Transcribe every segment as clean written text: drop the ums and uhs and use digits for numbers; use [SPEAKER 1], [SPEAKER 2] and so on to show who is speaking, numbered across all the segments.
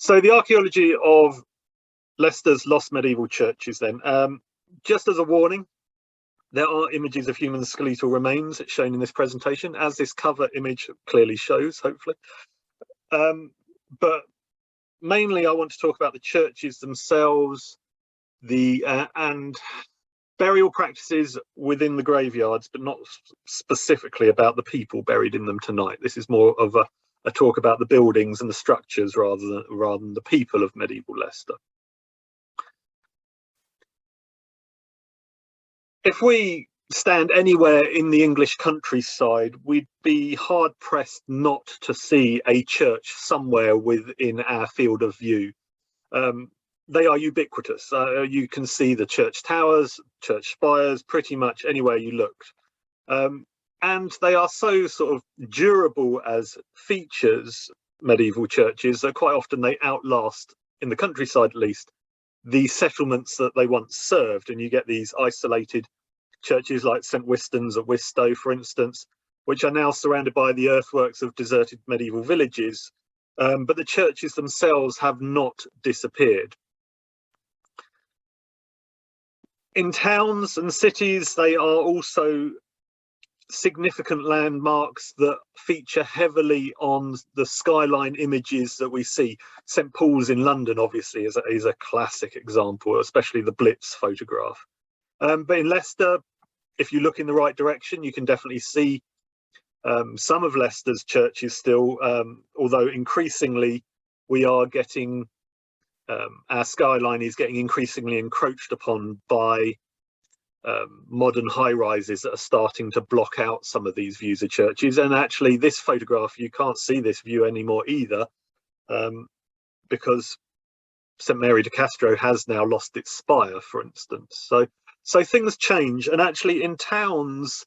[SPEAKER 1] So the archaeology of Leicester's lost medieval churches then. Just as a warning, there are images of human skeletal remains shown in this presentation, as this cover image clearly shows, hopefully. But mainly I want to talk about the churches themselves, and burial practices within the graveyards, but not specifically about the people buried in them tonight. This is more of a talk about the buildings and the structures rather than the people of medieval Leicester. If we stand anywhere in the English countryside, we'd be hard pressed not to see a church somewhere within our field of view. They are ubiquitous. You can see the church towers, church spires, pretty much anywhere you looked. And they are so sort of durable as features, medieval churches, that quite often they outlast, in the countryside at least, the settlements that they once served. And you get these isolated churches like St Wistan's at Wistow, for instance, which are now surrounded by the earthworks of deserted medieval villages. But the churches themselves have not disappeared. In towns and cities, they are also significant landmarks that feature heavily on the skyline images that we see. St Paul's in London, obviously, is a classic example, especially the Blitz photograph. But in Leicester, if you look in the right direction, you can definitely see some of Leicester's churches still, although increasingly we are getting, our skyline is getting increasingly encroached upon by modern high-rises that are starting to block out some of these views of churches. And actually this photograph, you can't see this view anymore either, because St Mary de Castro has now lost its spire, for instance. So things change, and actually in towns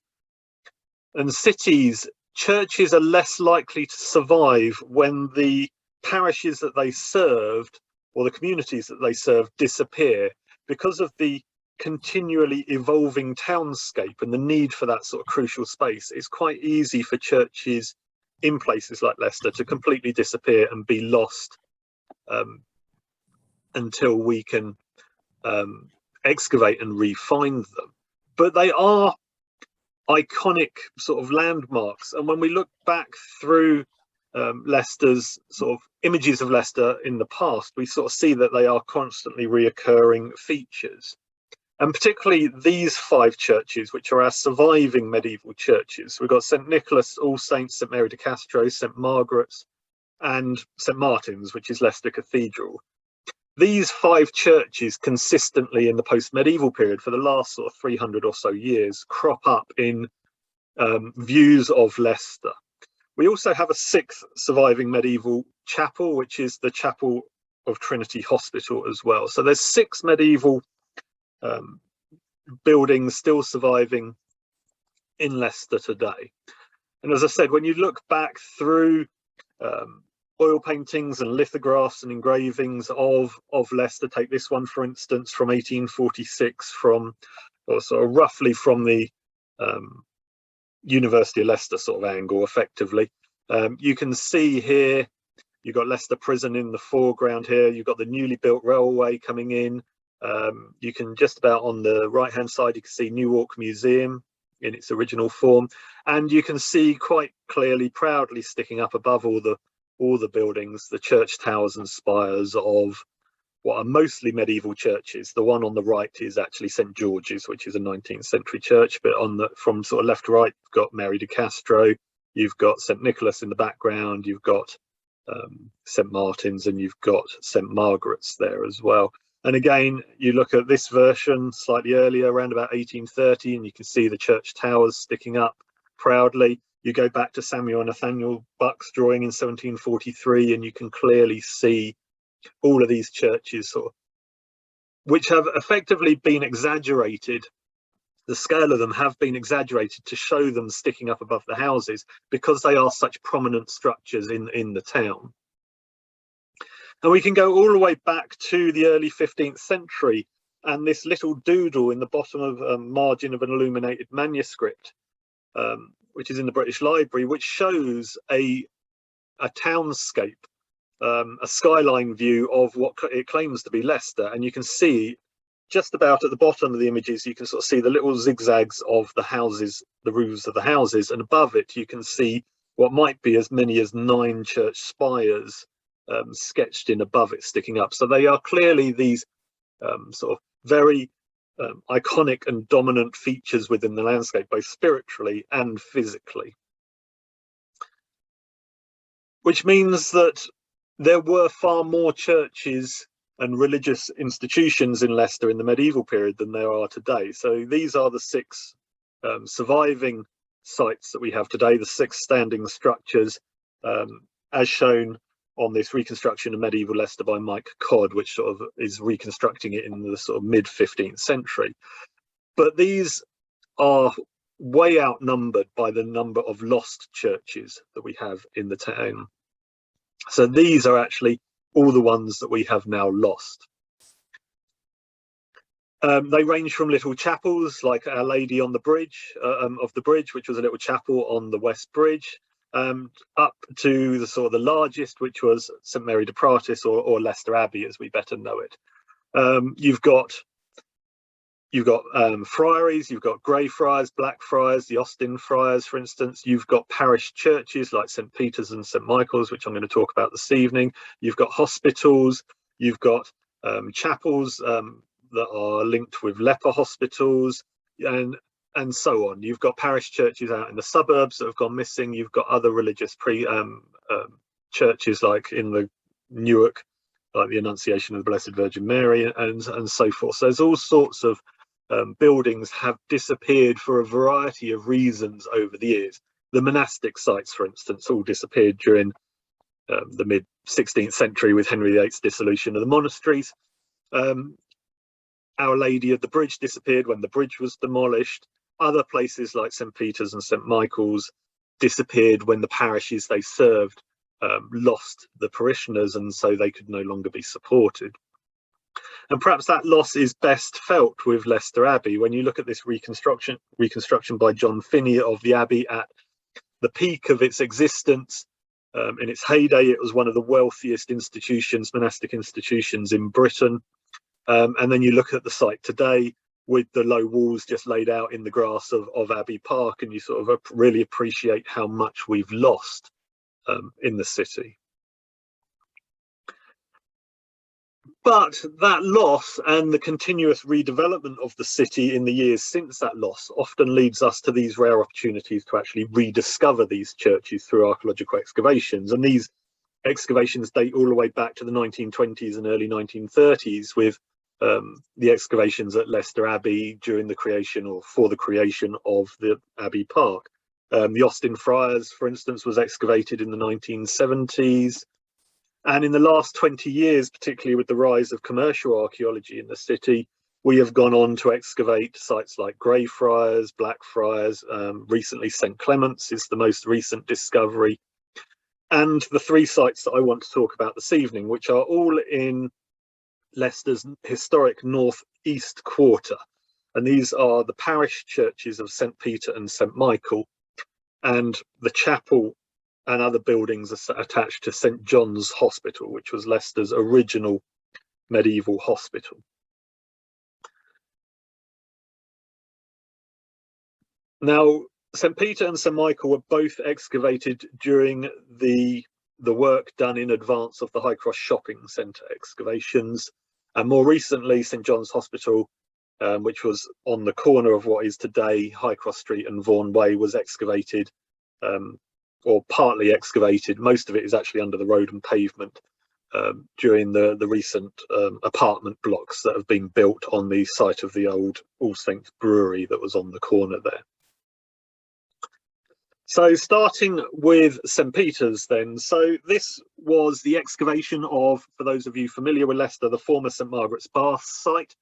[SPEAKER 1] and cities, churches are less likely to survive when the parishes that they served or the communities that they serve disappear, because of the continually evolving townscape and the need for that sort of crucial space. It's quite easy for churches in places like Leicester to completely disappear and be lost until we can excavate and re-find them. But they are iconic sort of landmarks, and when we look back through Leicester's sort of images of Leicester in the past, we sort of see that they are constantly reoccurring features. And particularly these 5 churches, which are our surviving medieval churches. We've got St Nicholas, All Saints, St Mary de Castro, St Margaret's, and St Martin's, which is Leicester Cathedral. These 5 churches consistently in the post-medieval period for the last sort of 300 or so years crop up in views of Leicester. We also have a 6th surviving medieval chapel, which is the Chapel of Trinity Hospital as well. So there's 6 medieval buildings still surviving in Leicester today. And as I said, when you look back through oil paintings and lithographs and engravings of Leicester, take this one for instance from 1846, from, or sort of roughly from the University of Leicester sort of angle effectively. You can see here you've got Leicester Prison in the foreground here, you've got the newly built railway coming in. You can just about on the right hand side you can see Newark Museum in its original form, and you can see quite clearly, proudly sticking up above all the buildings, the church towers and spires of what are mostly medieval churches. The one on the right is actually St George's, which is a 19th century church, but on the from sort of left to right you've got Mary de Castro, you've got St Nicholas in the background, you've got St Martin's, and you've got St Margaret's there as well. And again, you look at this version slightly earlier, around about 1830, and you can see the church towers sticking up proudly. You go back to Samuel Nathaniel Buck's drawing in 1743, and you can clearly see all of these churches, sort of, which have effectively been exaggerated. The scale of them have been exaggerated to show them sticking up above the houses because they are such prominent structures in the town. And we can go all the way back to the early 15th century, and this little doodle in the bottom of a margin of an illuminated manuscript, which is in the British Library, which shows a townscape a skyline view of what it claims to be Leicester, and you can see just about at the bottom of the images, you can sort of see the little zigzags of the houses, the roofs of the houses, and above it you can see what might be as many as 9 church spires sketched in above it, sticking up. So they are clearly these sort of very iconic and dominant features within the landscape, both spiritually and physically. Which means that there were far more churches and religious institutions in Leicester in the medieval period than there are today. So these are the 6 surviving sites that we have today, the 6 standing structures, as shown on this reconstruction of medieval Leicester by Mike Codd, which sort of is reconstructing it in the sort of mid 15th century. But these are way outnumbered by the number of lost churches that we have in the town. So these are actually all the ones that we have now lost. They range from little chapels like Our Lady on the Bridge, of the Bridge, which was a little chapel on the West Bridge, up to the sort of the largest, which was St Mary de Pratis, or Leicester Abbey as we better know it. You've got friaries, you've got Grey Friars, Black Friars, the Austin Friars, for instance. You've got parish churches like St Peter's and St Michael's, which I'm going to talk about this evening. You've got hospitals, you've got chapels that are linked with leper hospitals, and so on. You've got parish churches out in the suburbs that have gone missing. You've got other religious churches like in the Newark, like the Annunciation of the Blessed Virgin Mary, and so forth. So there's all sorts of buildings have disappeared for a variety of reasons over the years. The monastic sites, for instance, all disappeared during the mid 16th century with Henry VIII's dissolution of the monasteries. Our Lady of the Bridge disappeared when the bridge was demolished. Other places like St Peter's and St Michael's disappeared when the parishes they served lost the parishioners, and so they could no longer be supported. And perhaps that loss is best felt with Leicester Abbey. When you look at this reconstruction by John Finney of the Abbey at the peak of its existence, in its heyday, it was one of the wealthiest institutions, monastic institutions in Britain. And then you look at the site today with the low walls just laid out in the grass of Abbey Park, and you sort of really appreciate how much we've lost in the city. But that loss and the continuous redevelopment of the city in the years since that loss often leads us to these rare opportunities to actually rediscover these churches through archaeological excavations. And these excavations date all the way back to the 1920s and early 1930s with the excavations at Leicester Abbey during the creation, or for the creation, of the Abbey Park. The Austin Friars, for instance, was excavated in the 1970s. And in the last 20 years, particularly with the rise of commercial archaeology in the city, we have gone on to excavate sites like Grey Friars, Black Friars, recently St Clement's is the most recent discovery. And the 3 sites that I want to talk about this evening, which are all in Leicester's historic north-east quarter. And these are the parish churches of St Peter and St Michael, and the chapel and other buildings are attached to St John's Hospital, which was Leicester's original medieval hospital. Now, St Peter and St Michael were both excavated during the work done in advance of the Highcross shopping centre excavations, and more recently St John's Hospital, which was on the corner of what is today Highcross Street and Vaughan Way, was excavated, or partly excavated. Most of it is actually under the road and pavement during the recent apartment blocks that have been built on the site of the old All Saints Brewery that was on the corner there. So starting with St Peter's then, so this was the excavation of, for those of you familiar with Leicester, the former St Margaret's Bath site.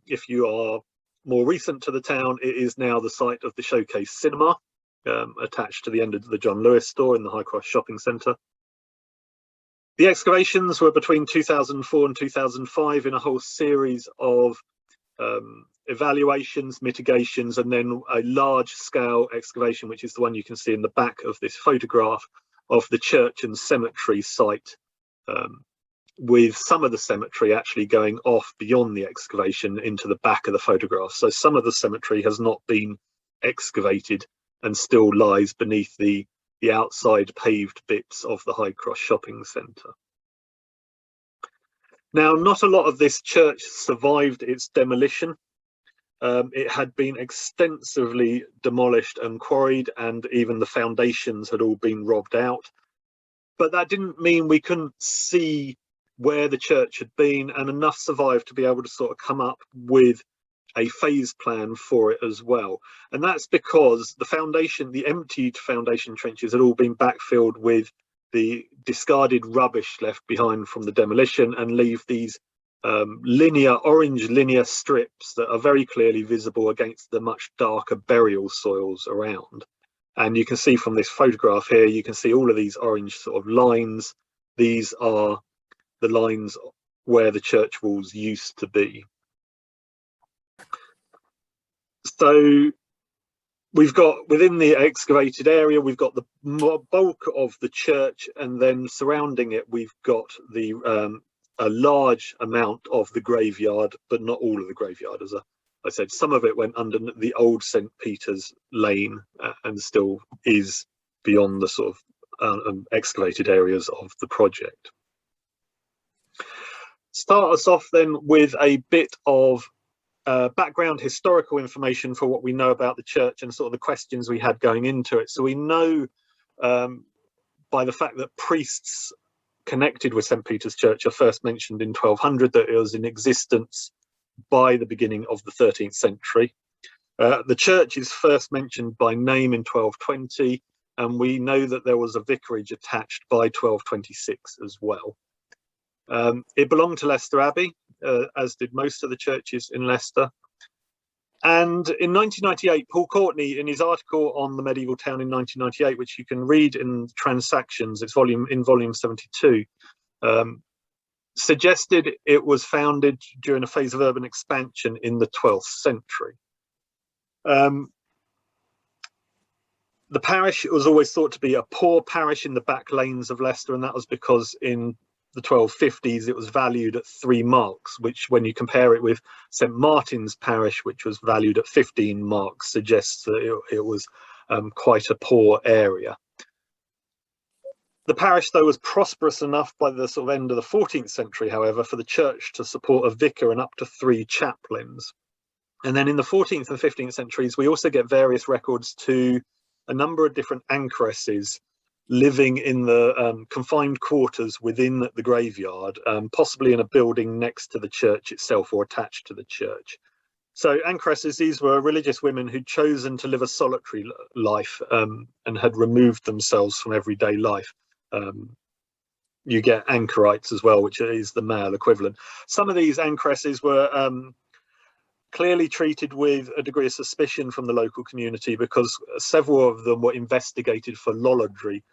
[SPEAKER 1] If you are more recent to the town, it is now the site of the Showcase Cinema, attached to the end of the John Lewis store in the Highcross shopping centre. The excavations were between 2004 and 2005 in a whole series of evaluations, mitigations, and then a large scale excavation, which is the one you can see in the back of this photograph, of the church and cemetery site with some of the cemetery actually going off beyond the excavation into the back of the photograph. So some of the cemetery has not been excavated and still lies beneath the outside paved bits of the Highcross shopping centre. Now, not a lot of this church survived its demolition. It had been extensively demolished and quarried, and even the foundations had all been robbed out. But that didn't mean we couldn't see where the church had been, and enough survived to be able to sort of come up with a phase plan for it as well. And that's because the foundation, the emptied foundation trenches, had all been backfilled with the discarded rubbish left behind from the demolition, and leave these orange linear strips that are very clearly visible against the much darker burial soils around. And you can see from this photograph here, you can see all of these orange sort of lines. These are the lines where the church walls used to be. So we've got, within the excavated area, we've got the bulk of the church, and then surrounding it we've got the a large amount of the graveyard, but not all of the graveyard. As I said, some of it went under the old St. Peter's Lane and still is beyond the sort of excavated areas of the project. Start us off then with a bit of background historical information for what we know about the church and sort of the questions we had going into it. So we know by the fact that priests connected with St. Peter's Church are first mentioned in 1200, that it was in existence by the beginning of the 13th century. The church is first mentioned by name in 1220, and we know that there was a vicarage attached by 1226 as well. It belonged to Leicester Abbey, as did most of the churches in Leicester. And in 1998, Paul Courtney, in his article on the medieval town in 1998, which you can read in Transactions, it's in volume 72, suggested it was founded during a phase of urban expansion in the 12th century. The parish was always thought to be a poor parish in the back lanes of Leicester, and that was because in the 1250s it was valued at 3 marks, which, when you compare it with St. Martin's parish, which was valued at 15 marks, suggests that it was quite a poor area. The parish, though, was prosperous enough by the sort of end of the 14th century, however, for the church to support a vicar and up to 3 chaplains. And then in the 14th and 15th centuries, we also get various records to a number of different anchoresses living in the confined quarters within the graveyard, possibly in a building next to the church itself or attached to the church. So anchoresses, these were religious women who'd chosen to live a solitary life and had removed themselves from everyday life. You get anchorites as well, which is the male equivalent. Some of these anchoresses were clearly treated with a degree of suspicion from the local community, because several of them were investigated for lollardry.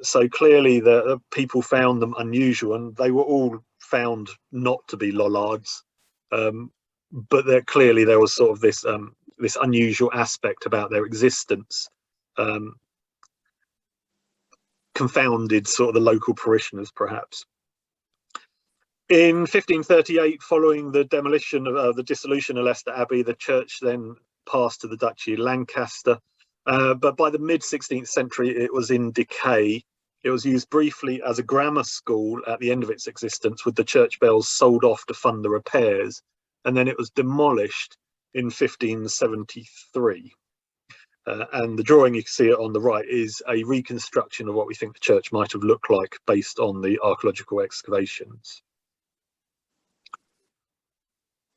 [SPEAKER 1] So clearly the people found them unusual, and they were all found not to be lollards. But clearly there was sort of this this unusual aspect about their existence, confounded sort of the local parishioners, perhaps. In 1538, following the demolition of the dissolution of Leicester Abbey, the church then passed to the Duchy of Lancaster. But by the mid-16th century, it was in decay. It was used briefly as a grammar school at the end of its existence, with the church bells sold off to fund the repairs. And then it was demolished in 1573. And the drawing, you can see it on the right, is a reconstruction of what we think the church might have looked like based on the archaeological excavations.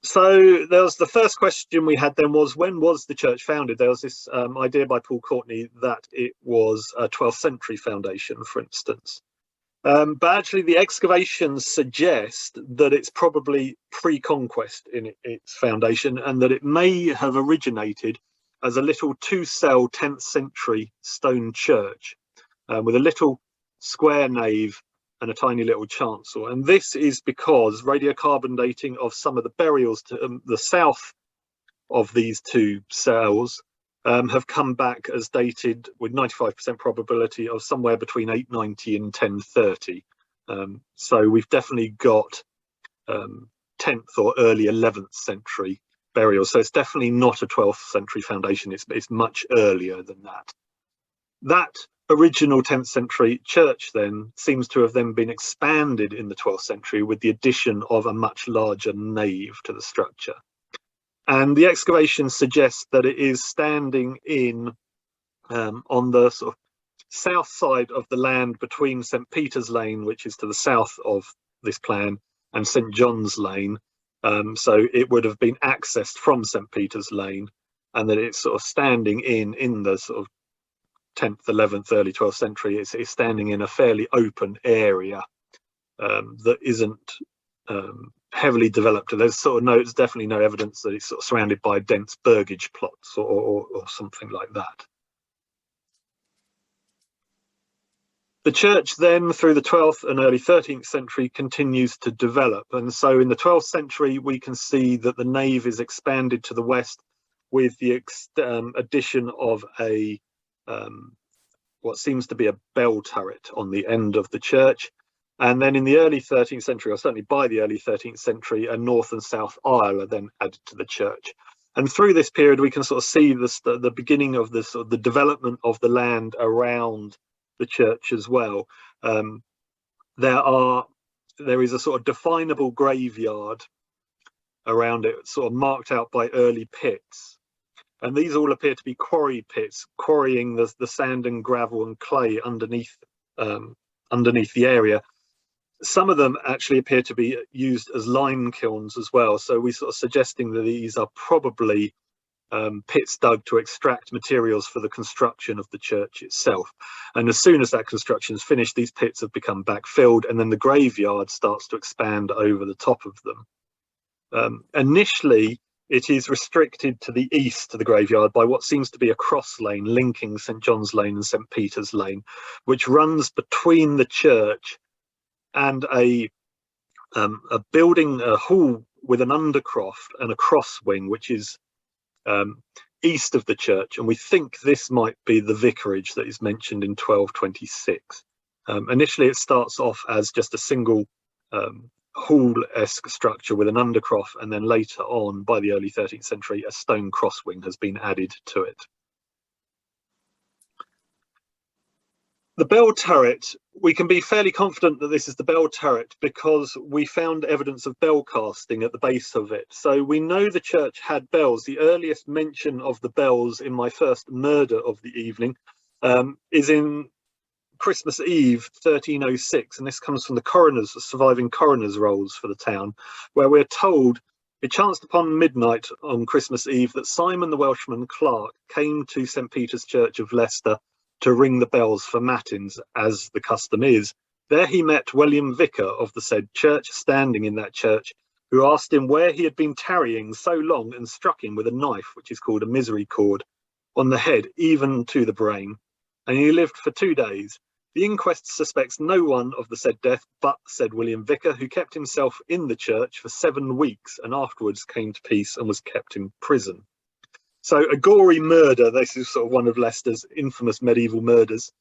[SPEAKER 1] So there was the first question we had then was, when was the church founded? There was this idea by Paul Courtney that it was a 12th century foundation, for instance. But actually the excavations suggest that it's probably pre-conquest in its foundation, and that it may have originated as a little 2-cell 10th century stone church with a little square nave and a tiny little chancel. And this is because radiocarbon dating of some of the burials to the south of these 2 cells have come back as dated with 95% probability of somewhere between 890 and 1030. So we've definitely got 10th or early 11th century burials. So it's definitely not a 12th century foundation. It's much earlier than that. That original 10th century church then seems to have then been expanded in the 12th century with the addition of a much larger nave to the structure. And the excavation suggests that it is standing in on the sort of south side of the land between St. Peter's Lane, which is to the south of this plan, and St. John's Lane. So it would have been accessed from St. Peter's Lane, and that it's sort of standing in the sort of 10th, 11th, early 12th century. It's standing in a fairly open area that isn't heavily developed. There's definitely no evidence that it's sort of surrounded by dense burgage plots or something like that. The church then, through the 12th and early 13th century, continues to develop. And so in the 12th century, we can see that the nave is expanded to the west with the addition of a what seems to be a bell turret on the end of the church. And then in the early 13th century, or certainly by the early 13th century, a north and south aisle are then added to the church. And through this period, we can sort of see the beginning of the development of the land around the church as well. There is a sort of definable graveyard around it, sort of marked out by early pits. And these all appear to be quarry pits, quarrying the sand and gravel and clay underneath the area. Some of them actually appear to be used as lime kilns as well. So we're sort of suggesting that these are probably pits dug to extract materials for the construction of the church itself. And as soon as that construction is finished, these pits have become backfilled, and then the graveyard starts to expand over the top of them. Initially, it is restricted to the east of the graveyard by what seems to be a cross lane linking St. John's Lane and St. Peter's Lane, which runs between the church and a building, a hall with an undercroft and a cross wing, which is east of the church. And we think this might be the vicarage that is mentioned in 1226. Initially, it starts off as just a single hall-esque structure with an undercroft, and then later on, by the early 13th century, a stone crosswing has been added to it. The bell turret, we can be fairly confident that this is the bell turret because we found evidence of bell casting at the base of it. So we know the church had bells. The earliest mention of the bells in my first murder of the evening is in Christmas Eve 1306, and this comes from the surviving coroner's rolls for the town, where we're told it chanced upon midnight on Christmas Eve that Simon the Welshman clerk came to St. Peter's Church of Leicester to ring the bells for matins, as the custom is. There he met William Vicar of the said church, standing in that church, who asked him where he had been tarrying so long, and struck him with a knife, which is called a misery cord, on the head, even to the brain. And he lived for 2 days. The inquest suspects no one of the said death but said William Vicar, who kept himself in the church for 7 weeks and afterwards came to peace and was kept in prison. So a gory murder. This is sort of one of Leicester's infamous medieval murders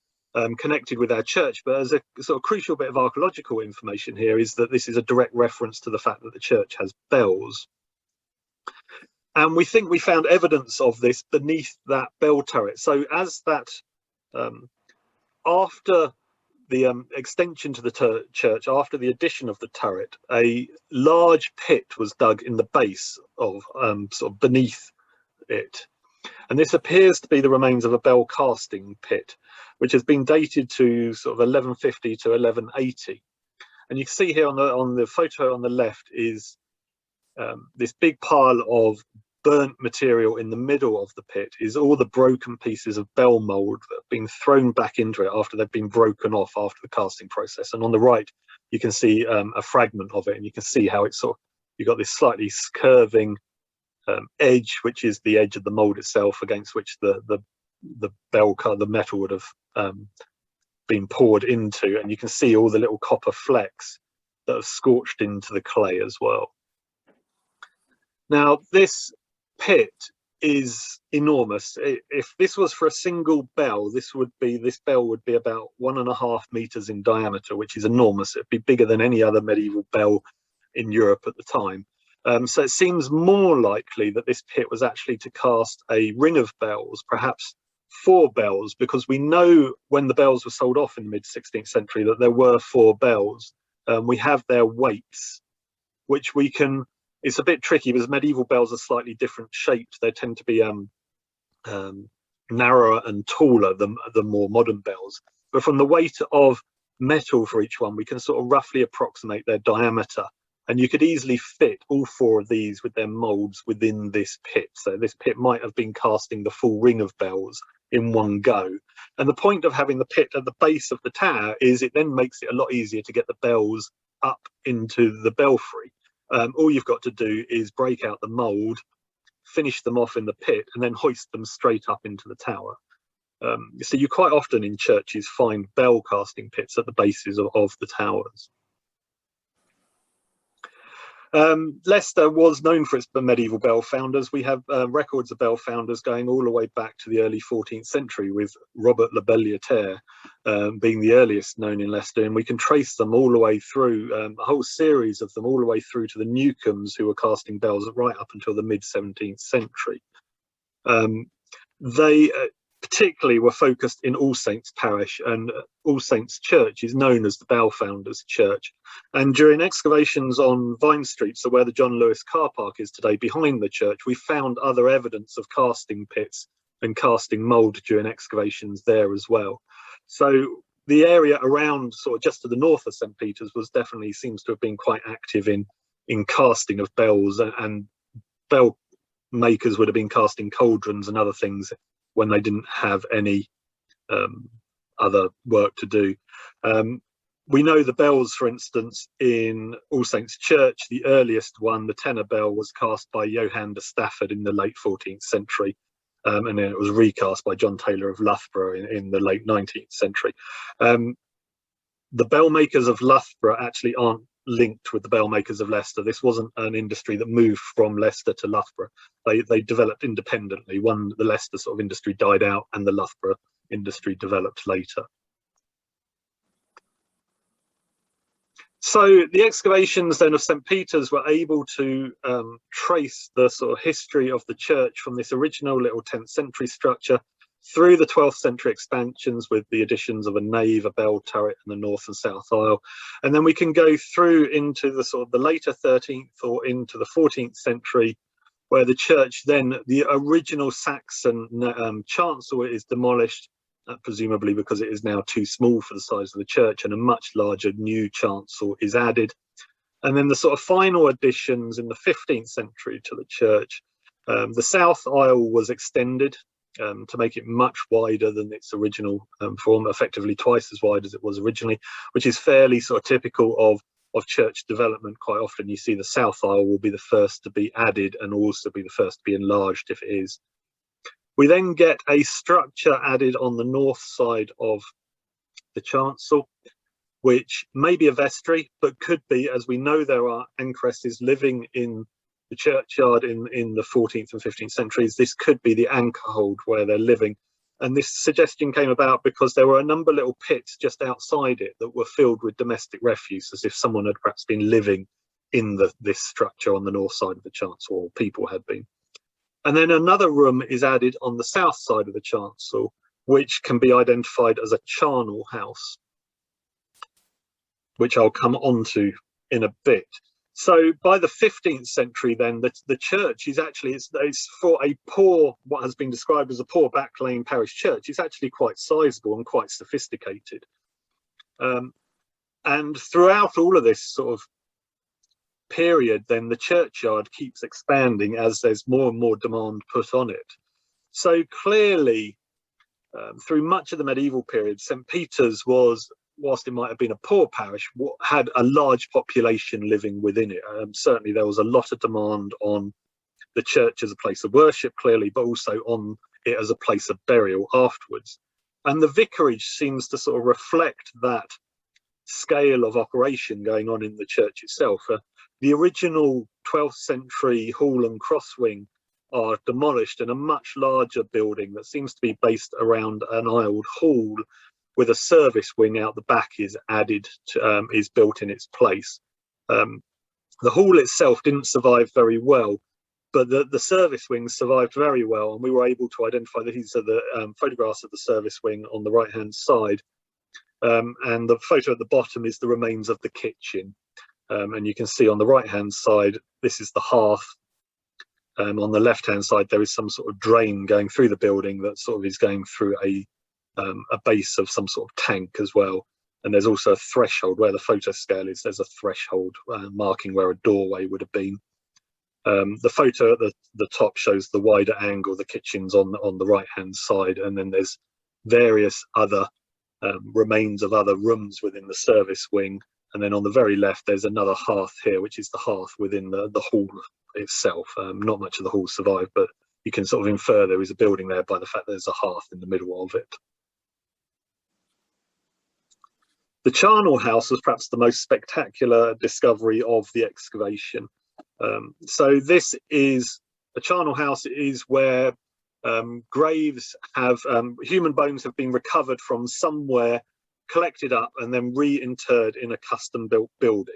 [SPEAKER 1] connected with our church. But as a sort of crucial bit of archaeological information here is that this is a direct reference to the fact that the church has bells. And we think we found evidence of this beneath that bell turret. So as that after the extension to the church, after the addition of the turret, a large pit was dug in the base of sort of beneath it. And this appears to be the remains of a bell casting pit, which has been dated to sort of 1150 to 1180. And you can see here on the photo on the left is this big pile of burnt material in the middle of the pit is all the broken pieces of bell mould that have been thrown back into it after they've been broken off after the casting process. And on the right, you can see a fragment of it, and you can see how it's you've got this slightly curving edge, which is the edge of the mould itself, against which the metal would have been poured into, and you can see all the little copper flecks that have scorched into the clay as well. Now, this pit is enormous. If this was for a single bell, this bell would be about 1.5 meters in diameter, which is enormous. It'd be bigger than any other medieval bell in Europe at the time. So it seems more likely that this pit was actually to cast a ring of bells, perhaps 4 bells, because we know when the bells were sold off in the mid-16th century that there were 4 bells. We have their weights, which we can, it's a bit tricky because medieval bells are slightly different shaped. They tend to be narrower and taller than the more modern bells. But from the weight of metal for each one, we can sort of roughly approximate their diameter. And you could easily fit all 4 of these with their moulds within this pit. So this pit might have been casting the full ring of bells in one go. And the point of having the pit at the base of the tower is it then makes it a lot easier to get the bells up into the belfry. All you've got to do is break out the mould, finish them off in the pit, and then hoist them straight up into the tower. So you quite often in churches find bell casting pits at the bases of the towers. Leicester was known for its medieval bell founders. We have records of bell founders going all the way back to the early 14th century, with Robert Le Belletier being the earliest known in Leicester, and we can trace them all the way through, a whole series of them all the way through to the Newcombes, who were casting bells right up until the mid-17th century. They particularly were focused in All Saints parish, and All Saints Church is known as the Bell Founders Church. And during excavations on Vine Street, so where the John Lewis car park is today, behind the church, we found other evidence of casting pits and casting mould during excavations there as well. So the area around, sort of just to the north of St. Peter's, was definitely seems to have been quite active in casting of bells, and bell makers would have been casting cauldrons and other things when they didn't have any other work to do. We know the bells, for instance, in All Saints Church, the earliest one, the tenor bell, was cast by Johann de Stafford in the late 14th century, and then it was recast by John Taylor of Loughborough in the late 19th century. The bell makers of Loughborough actually aren't linked with the bell makers of Leicester. This wasn't an industry that moved from Leicester to Loughborough. They developed independently. The Leicester sort of industry died out and the Loughborough industry developed later. So the excavations then of St. Peter's were able to trace the sort of history of the church from this original little 10th century structure through the 12th century expansions with the additions of a nave, a bell turret, and the north and south aisle. And then we can go through into the sort of the later 13th or into the 14th century, where the church then, the original Saxon chancel is demolished, presumably because it is now too small for the size of the church, and a much larger new chancel is added. And then the sort of final additions in the 15th century to the church, the south aisle was extended to make it much wider than its original form, effectively twice as wide as it was originally, which is fairly sort of typical of church development. Quite often you see the south aisle will be the first to be added and also be the first to be enlarged if it is. We then get a structure added on the north side of the chancel, which may be a vestry, but could be, as we know there are anchoresses living in the churchyard in the 14th and 15th centuries. This could be the anchor hold where they're living. And this suggestion came about because there were a number of little pits just outside it that were filled with domestic refuse, as if someone had perhaps been living in this structure on the north side of the chancel, or people had been. And then another room is added on the south side of the chancel, which can be identified as a charnel house, which I'll come on to in a bit. So by the 15th century, then the church is actually, it's for a poor, what has been described as a poor back lane parish church, it's actually quite sizable and quite sophisticated. And throughout all of this sort of period, then the churchyard keeps expanding as there's more and more demand put on it. So clearly, through much of the medieval period, St. Peter's was, whilst it might have been a poor parish, had a large population living within it. Certainly there was a lot of demand on the church as a place of worship, clearly, but also on it as a place of burial afterwards. And the vicarage seems to sort of reflect that scale of operation going on in the church itself. The original 12th century hall and cross wing are demolished, and a much larger building that seems to be based around an aisled hall with a service wing out the back is added to, is built in its place. The hall itself didn't survive very well, but the service wing survived very well, and we were able to identify that these are the photographs of the service wing on the right hand side, and the photo at the bottom is the remains of the kitchen, and you can see on the right hand side this is the hearth. On the left hand side there is some sort of drain going through the building that sort of is going through a base of some sort of tank as well. And there's also a threshold where the photo scale is. There's a threshold marking where a doorway would have been. The photo at the top shows the wider angle. The kitchen's on the right hand side, and then there's various other remains of other rooms within the service wing. And then on the very left there's another hearth here, which is the hearth within the hall itself. Not much of the hall survived, but you can sort of infer there is a building there by the fact there's a hearth in the middle of it. The charnel house was perhaps the most spectacular discovery of the excavation. So this is a charnel house. It is where graves have, human bones have been recovered from somewhere, collected up and then reinterred in a custom built building.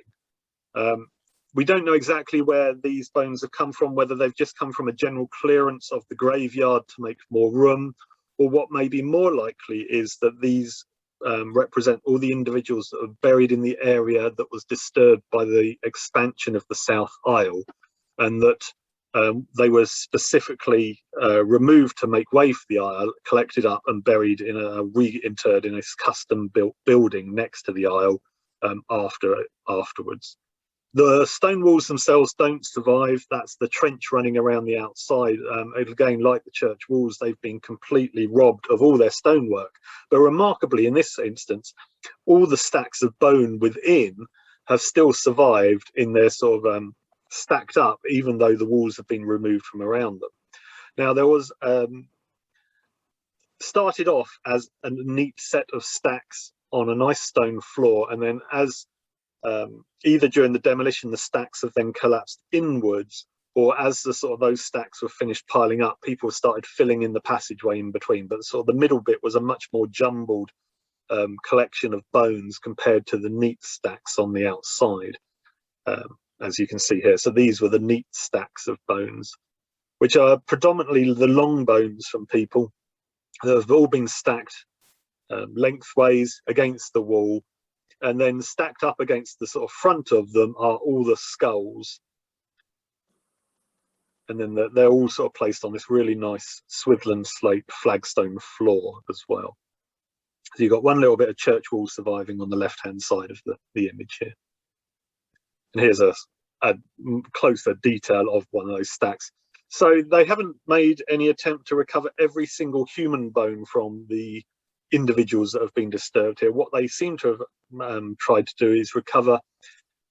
[SPEAKER 1] We don't know exactly where these bones have come from, whether they've just come from a general clearance of the graveyard to make more room, or what may be more likely is that these represent all the individuals that are buried in the area that was disturbed by the expansion of the South Isle, and that they were specifically removed to make way for the Isle, collected up and buried in reinterred in a custom built building next to the Isle afterwards. The stone walls themselves don't survive. That's the trench running around the outside. Again, like the church walls, they've been completely robbed of all their stonework. But remarkably, in this instance, all the stacks of bone within have still survived in their sort of stacked up, even though the walls have been removed from around them. Now, there was started off as a neat set of stacks on a nice stone floor, and then as either during the demolition the stacks have then collapsed inwards, or as the sort of those stacks were finished piling up, people started filling in the passageway in between. But sort of the middle bit was a much more jumbled collection of bones compared to the neat stacks on the outside, as you can see here. So these were the neat stacks of bones, which are predominantly the long bones from people that have all been stacked lengthways against the wall. And then stacked up against the sort of front of them are all the skulls. And then they're all sort of placed on this really nice Swithland slate flagstone floor as well. So you've got one little bit of church wall surviving on the left-hand side of the image here. And here's a closer detail of one of those stacks. So they haven't made any attempt to recover every single human bone from the individuals that have been disturbed here. What they seem to have tried to do is recover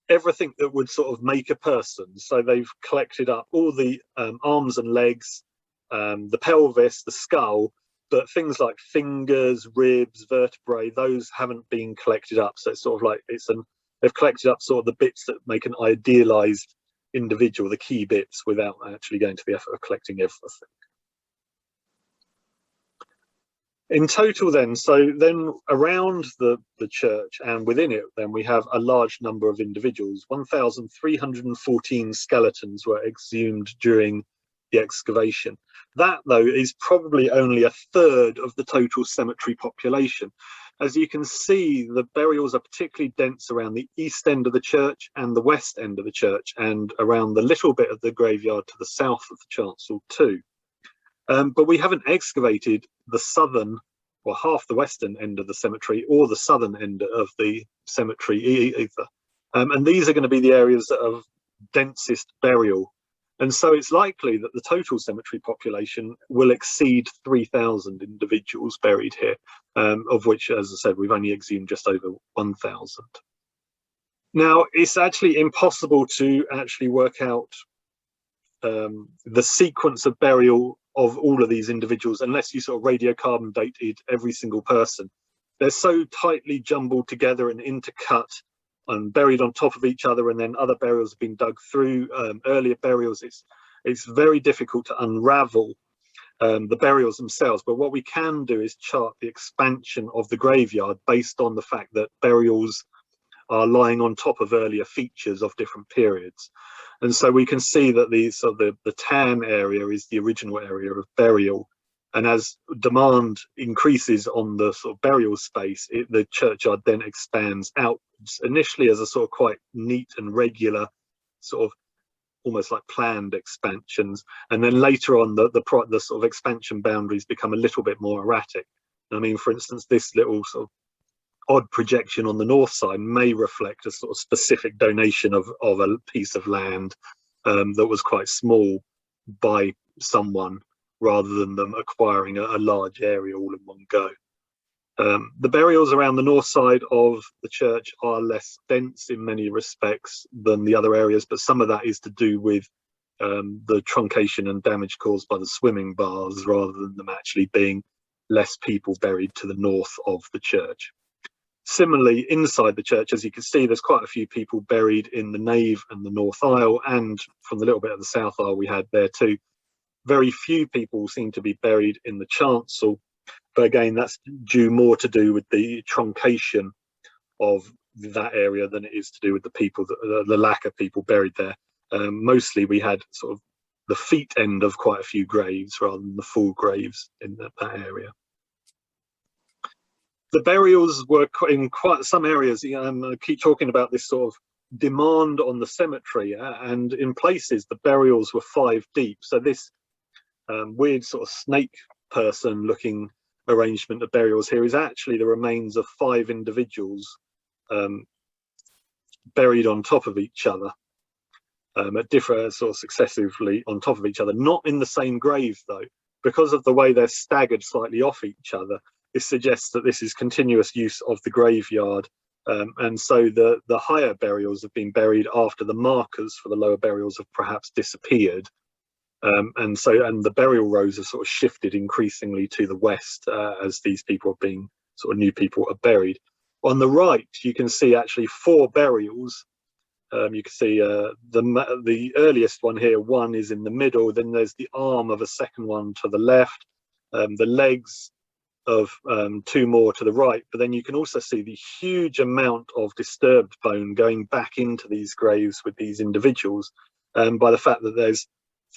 [SPEAKER 1] everything that would sort of make a person. So they've collected up all the arms and legs, the pelvis, the skull, but things like fingers, ribs, vertebrae, those haven't been collected up. So it's sort of like they've collected up sort of the bits that make an idealized individual, the key bits, without actually going to the effort of collecting everything. In total then, so then around the church and within it, then we have a large number of individuals. 1,314 skeletons were exhumed during the excavation. That, though, is probably only a third of the total cemetery population. As you can see, the burials are particularly dense around the east end of the church and the west end of the church, and around the little bit of the graveyard to the south of the chancel too. But we haven't excavated the southern, or half the western end of the cemetery, or the southern end of the cemetery either. And these are going to be the areas that are densest burial. And so it's likely that the total cemetery population will exceed 3,000 individuals buried here, of which, as I said, we've only exhumed just over 1,000. Now, it's actually impossible to actually work out the sequence of burial of all of these individuals unless you sort of radiocarbon dated every single person. They're so tightly jumbled together and intercut and buried on top of each other, and then other burials have been dug through, earlier burials. it's very difficult to unravel the burials themselves, but what we can do is chart the expansion of the graveyard based on the fact that burials are lying on top of earlier features of different periods. And so we can see that the tan area is the original area of burial, and as demand increases on the sort of burial space, the churchyard then expands outwards, initially as a sort of quite neat and regular sort of almost like planned expansions, and then later on the sort of expansion boundaries become a little bit more erratic. I mean, for instance, this little sort of odd projection on the north side may reflect a sort of specific donation of a piece of land that was quite small by someone, rather than them acquiring a large area all in one go. The burials around the north side of the church are less dense in many respects than the other areas, but some of that is to do with the truncation and damage caused by the swimming baths, rather than them actually being less people buried to the north of the church. Similarly, inside the church, as you can see, there's quite a few people buried in the nave and the north aisle, and from the little bit of the south aisle we had there too. Very few people seem to be buried in the chancel, but again, that's due more to do with the truncation of that area than it is to do with the lack of people buried there. Mostly we had sort of the feet end of quite a few graves rather than the full graves in that area. The burials were in quite some areas. I keep talking about this sort of demand on the cemetery, and in places the burials were 5 deep. So this weird sort of snake person looking arrangement of burials here is actually the remains of 5 individuals buried on top of each other, at different sort of successively on top of each other, not in the same grave though. Because of the way they're staggered slightly off each other, this suggests that this is continuous use of the graveyard, and so the higher burials have been buried after the markers for the lower burials have perhaps disappeared. And the burial rows have sort of shifted increasingly to the west as these people are being sort of new people are buried. On the right, you can see actually 4 burials. You can see the earliest one here, one is in the middle, then there's the arm of a second one to the left, the legs of 2 more to the right, but then you can also see the huge amount of disturbed bone going back into these graves with these individuals, by the fact that there's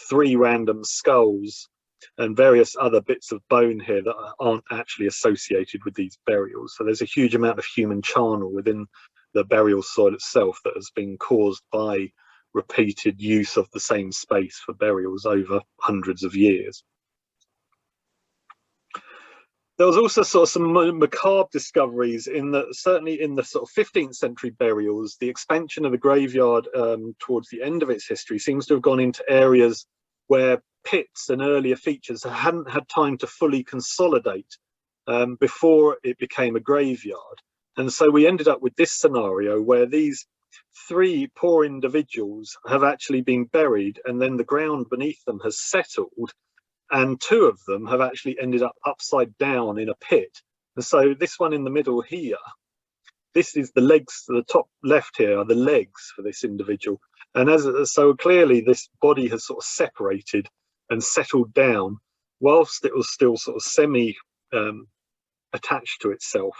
[SPEAKER 1] 3 random skulls and various other bits of bone here that aren't actually associated with these burials. So there's a huge amount of human charnel within the burial soil itself that has been caused by repeated use of the same space for burials over hundreds of years. There was also sort of some macabre discoveries in that, certainly in the sort of 15th century burials, the expansion of the graveyard towards the end of its history seems to have gone into areas where pits and earlier features hadn't had time to fully consolidate before it became a graveyard. And so we ended up with this scenario where these 3 poor individuals have actually been buried, and then the ground beneath them has settled, and 2 of them have actually ended up upside down in a pit. And so this one in the middle here, this is the legs, the top left here are the legs for this individual. And so clearly this body has sort of separated and settled down whilst it was still sort of semi attached to itself.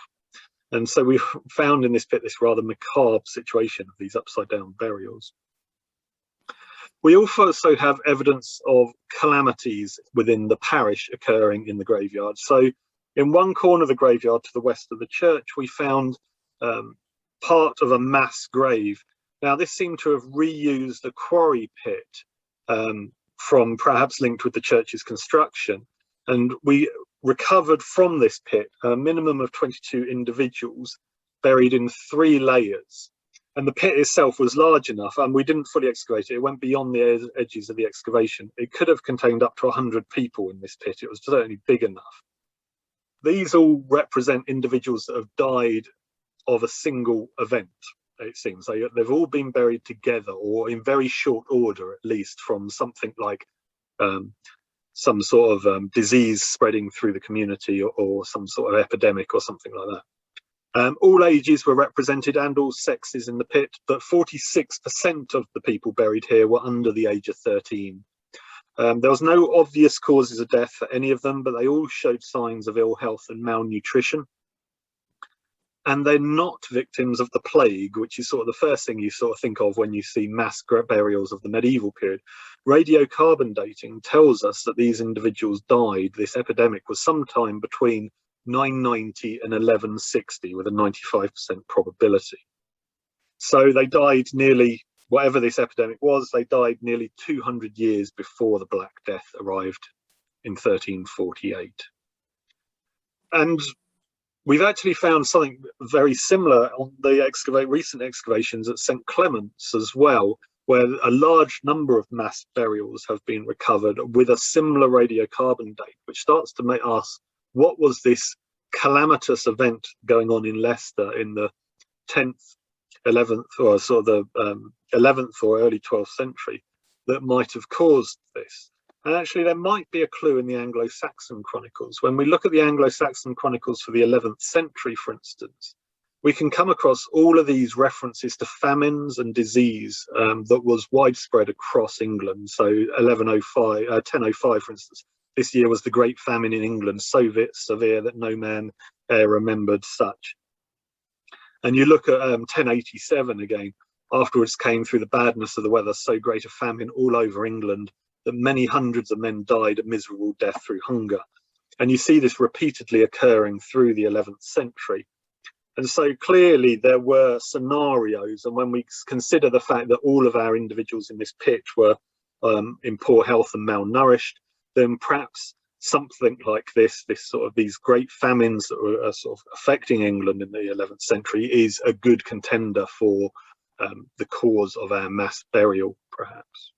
[SPEAKER 1] And so we've found in this pit this rather macabre situation of these upside down burials. We also have evidence of calamities within the parish occurring in the graveyard. So in one corner of the graveyard to the west of the church, we found part of a mass grave. Now this seemed to have reused a quarry pit from perhaps linked with the church's construction. And we recovered from this pit a minimum of 22 individuals buried in 3 layers. And the pit itself was large enough, and we didn't fully excavate it. It went beyond the edges of the excavation. It could have contained up to 100 people in this pit. It was certainly big enough. These all represent individuals that have died of a single event, it seems. They've all been buried together, or in very short order, at least, from something like some sort of disease spreading through the community, or some sort of epidemic or something like that. All ages were represented and all sexes in the pit, but 46% of the people buried here were under the age of 13. There was no obvious causes of death for any of them, but they all showed signs of ill health and malnutrition. And they're not victims of the plague, which is sort of the first thing you sort of think of when you see mass burials of the medieval period. Radiocarbon dating tells us that these individuals died. This epidemic was sometime between 990 and 1160 with a 95% probability. So they died nearly, whatever this epidemic was, they died nearly 200 years before the Black Death arrived in 1348. And we've actually found something very similar on the recent excavations at St. Clement's as well, where a large number of mass burials have been recovered with a similar radiocarbon date, which starts to make us, what was this calamitous event going on in Leicester in the 10th, 11th, or sort of the 11th or early 12th century that might have caused this? And actually, there might be a clue in the Anglo-Saxon chronicles. When we look at the Anglo-Saxon chronicles for the 11th century, for instance, we can come across all of these references to famines and disease that was widespread across England. So 1005, for instance, this year was the Great Famine in England, so severe that no man e'er remembered such. And you look at 1087 again, afterwards came through the badness of the weather, so great a famine all over England, that many hundreds of men died a miserable death through hunger. And you see this repeatedly occurring through the 11th century. And so clearly there were scenarios, and when we consider the fact that all of our individuals in this pitch were in poor health and malnourished, then perhaps something like this sort of these great famines that were sort of affecting England in the 11th century is a good contender for the cause of our mass burial, perhaps.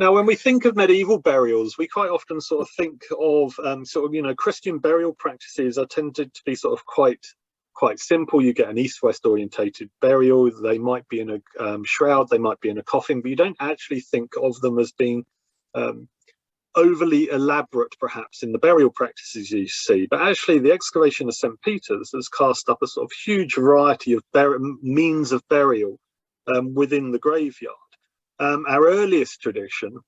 [SPEAKER 1] Now, when we think of medieval burials, we quite often sort of think of Christian burial practices are tended to be sort of quite simple. You get an east-west orientated burial. They might be in a shroud, they might be in a coffin, but you don't actually think of them as being overly elaborate, perhaps, in the burial practices you see. But actually, the excavation of St. Peter's has cast up a sort of huge variety of means of burial within the graveyard. Our earliest tradition,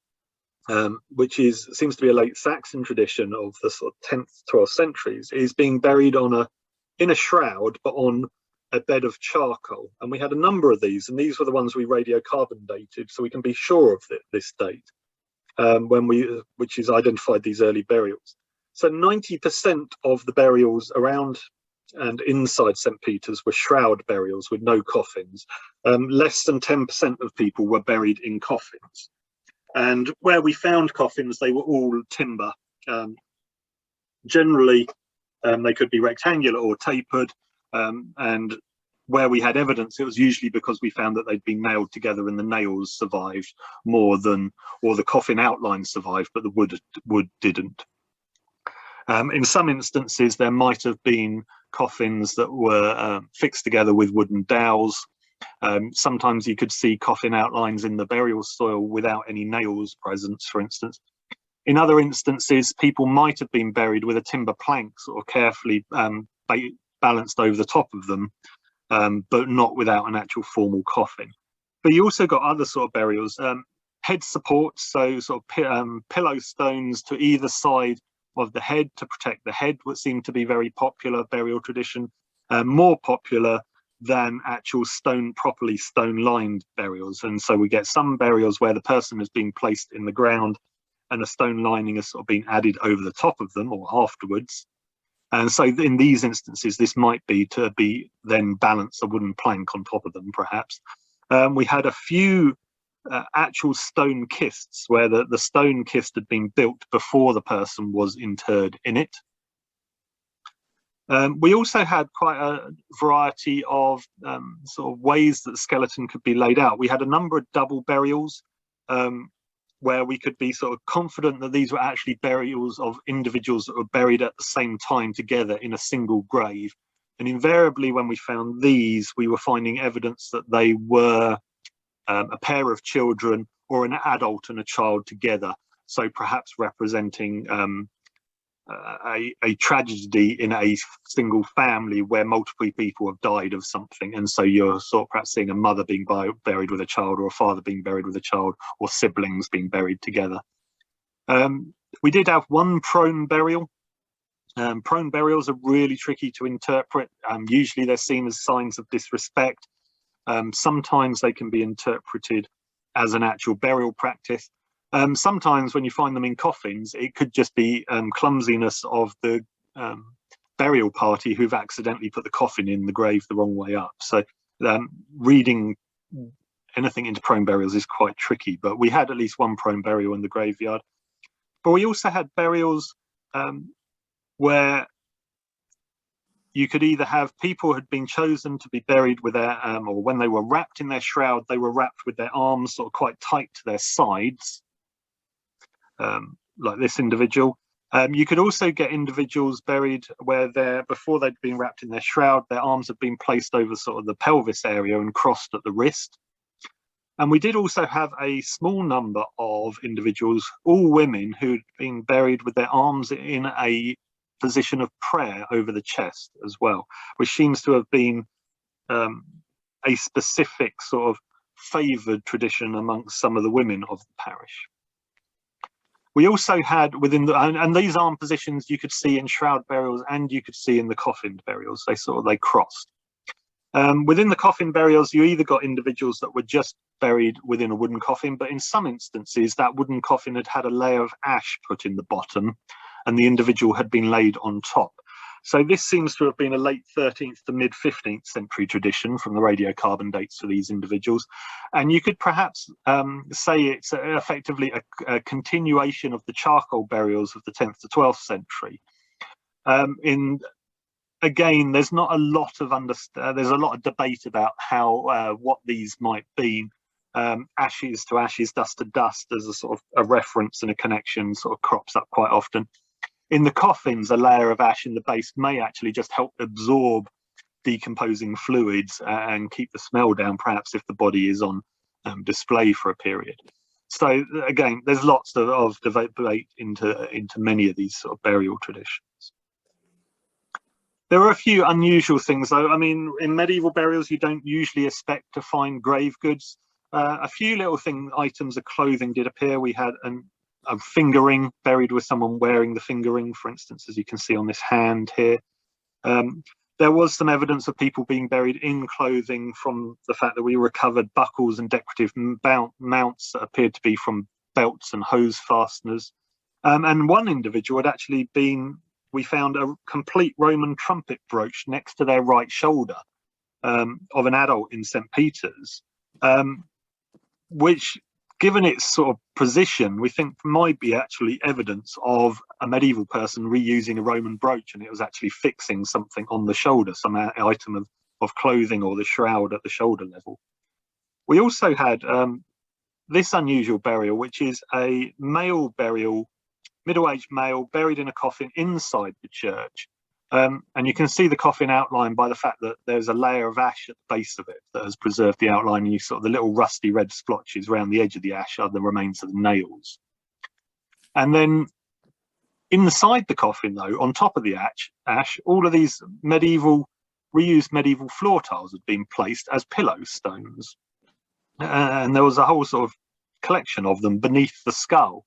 [SPEAKER 1] which seems to be a late Saxon tradition of the sort of 10th, 12th centuries, is being buried in a shroud, but on a bed of charcoal. And we had a number of these, and these were the ones we radiocarbon dated, so we can be sure of this date, which is identified these early burials. So 90% of the burials around and inside St. Peter's were shroud burials with no coffins. Less than 10% of people were buried in coffins. And where we found coffins, they were all timber. Generally, they could be rectangular or tapered. And where we had evidence, it was usually because we found that they'd been nailed together and the nails survived more than, or the coffin outline survived, but the wood didn't. In some instances, there might have been coffins that were fixed together with wooden dowels. Sometimes you could see coffin outlines in the burial soil without any nails present, for instance. In other instances, people might have been buried with a timber plank sort of carefully balanced over the top of them, but not without an actual formal coffin. But you also got other sort of burials, head supports, so sort of pillow stones to either side of the head to protect the head, would seem to be very popular burial tradition, more popular than actual properly stone-lined burials. And so we get some burials where the person has been placed in the ground and a stone lining has sort of been added over the top of them or afterwards. And so in these instances, this might be to then balance a wooden plank on top of them, perhaps. We had a few actual stone kists where the stone kist had been built before the person was interred in it. We also had quite a variety of sort of ways that the skeleton could be laid out. We had a number of double burials where we could be sort of confident that these were actually burials of individuals that were buried at the same time together in a single grave. And invariably when we found these, we were finding evidence that they were a pair of children or an adult and a child together. So perhaps representing a tragedy in a single family where multiple people have died of something, and so you're sort of perhaps seeing a mother being buried with a child, or a father being buried with a child, or siblings being buried together. We did have one prone burial. Prone burials are really tricky to interpret. Usually they're seen as signs of disrespect. Sometimes they can be interpreted as an actual burial practice. Sometimes when you find them in coffins, it could just be clumsiness of the burial party who've accidentally put the coffin in the grave the wrong way up. So reading anything into prone burials is quite tricky, but we had at least one prone burial in the graveyard. But we also had burials where you could either have people had been chosen to be buried with their, or when they were wrapped in their shroud, they were wrapped with their arms sort of quite tight to their sides, like this individual. You could also get individuals buried where before they'd been wrapped in their shroud, their arms had been placed over sort of the pelvis area and crossed at the wrist. And we did also have a small number of individuals, all women, who'd been buried with their arms in a position of prayer over the chest as well, which seems to have been a specific sort of favoured tradition amongst some of the women of the parish. We also had within the, and these arm positions you could see in shroud burials and you could see in the coffin burials, they crossed. Within the coffin burials, you either got individuals that were just buried within a wooden coffin, but in some instances that wooden coffin had had a layer of ash put in the bottom and the individual had been laid on top. So this seems to have been a late 13th to mid 15th century tradition from the radiocarbon dates for these individuals. And you could perhaps say it's effectively a continuation of the charcoal burials of the 10th to 12th century. Again, there's not a lot of there's a lot of debate about how what these might be. Ashes to ashes, dust to dust, as a sort of a reference and a connection sort of crops up quite often. In the coffins, a layer of ash in the base may actually just help absorb decomposing fluids and keep the smell down, perhaps if the body is on display for a period. So again, there's lots of debate into many of these sort of burial traditions. There are a few unusual things though. I mean, in medieval burials, you don't usually expect to find grave goods. A few little items of clothing did appear. We had a finger ring buried with someone wearing the finger ring, for instance, as you can see on this hand here. There was some evidence of people being buried in clothing from the fact that we recovered buckles and decorative mounts that appeared to be from belts and hose fasteners. And one individual had actually we found a complete Roman trumpet brooch next to their right shoulder of an adult in St. Peter's, which, given its sort of position, we think might be actually evidence of a medieval person reusing a Roman brooch, and it was actually fixing something on the shoulder, some item of clothing or the shroud at the shoulder level. We also had this unusual burial, which is a male burial, middle-aged male buried in a coffin inside the church. And you can see the coffin outlined by the fact that there's a layer of ash at the base of it that has preserved the outline, and you sort of the little rusty red splotches around the edge of the ash are the remains of the nails. And then inside the coffin, though, on top of the ash, all of these reused medieval floor tiles had been placed as pillow stones. And there was a whole sort of collection of them beneath the skull,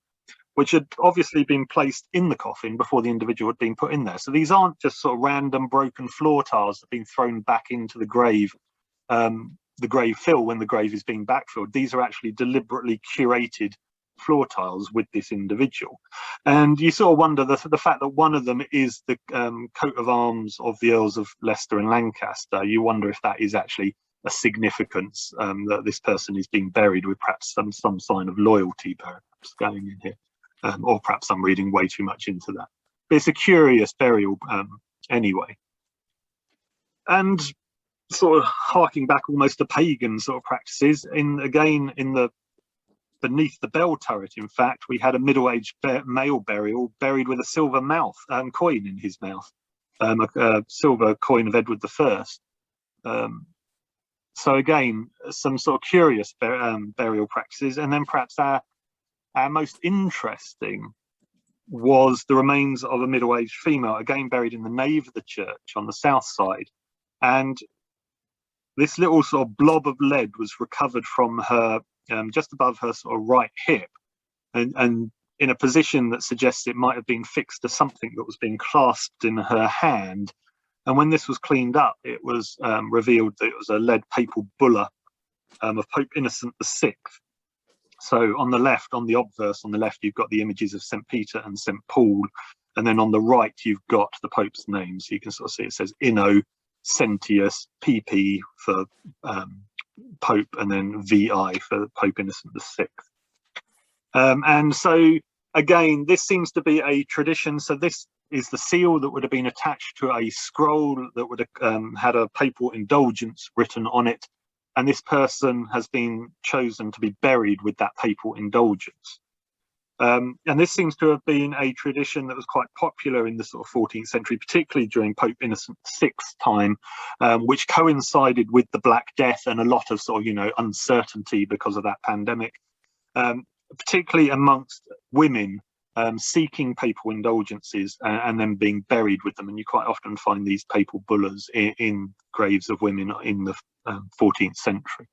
[SPEAKER 1] which had obviously been placed in the coffin before the individual had been put in there. So these aren't just sort of random broken floor tiles that have been thrown back into the grave fill when the grave is being backfilled. These are actually deliberately curated floor tiles with this individual. And you sort of wonder the fact that one of them is the coat of arms of the Earls of Leicester and Lancaster. You wonder if that is actually a significance that this person is being buried with, perhaps some sign of loyalty perhaps going in here. Or perhaps I'm reading way too much into that. But it's a curious burial anyway. And sort of harking back almost to pagan sort of practices, beneath the bell turret, in fact, we had a middle-aged male burial buried with a silver coin in his mouth, a silver coin of Edward I. So again, some sort of curious burial practices. And then perhaps our most interesting was the remains of a middle-aged female, again buried in the nave of the church on the south side. And this little sort of blob of lead was recovered from her, just above her sort of right hip, and in a position that suggests it might have been fixed to something that was being clasped in her hand. And when this was cleaned up, it was revealed that it was a lead papal bulla of Pope Innocent VI. So on the left, on the obverse on the left, you've got the images of St. Peter and St. Paul. And then on the right, you've got the Pope's name. So you can sort of see it says Innocentius, PP for Pope, and then VI for Pope Innocent VI. And so, again, this seems to be a tradition. So this is the seal that would have been attached to a scroll that would have had a papal indulgence written on it. And this person has been chosen to be buried with that papal indulgence. And this seems to have been a tradition that was quite popular in the sort of 14th century, particularly during Pope Innocent VI's time, which coincided with the Black Death and a lot of sort of, you know, uncertainty because of that pandemic, particularly amongst women seeking papal indulgences and then being buried with them. And you quite often find these papal bullas in graves of women in the 14th century.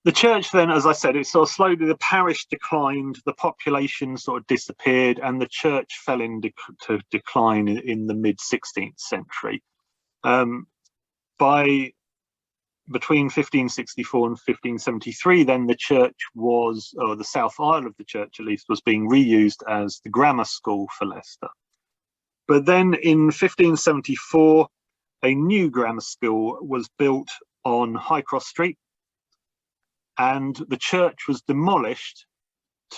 [SPEAKER 1] The church then, as I said, it sort of slowly, the parish declined, the population sort of disappeared, and the church fell into decline in the mid-16th century. Between 1564 and 1573, then the church was, or the south aisle of the church at least, was being reused as the grammar school for Leicester. But then in 1574, a new grammar school was built on Highcross Street, and the church was demolished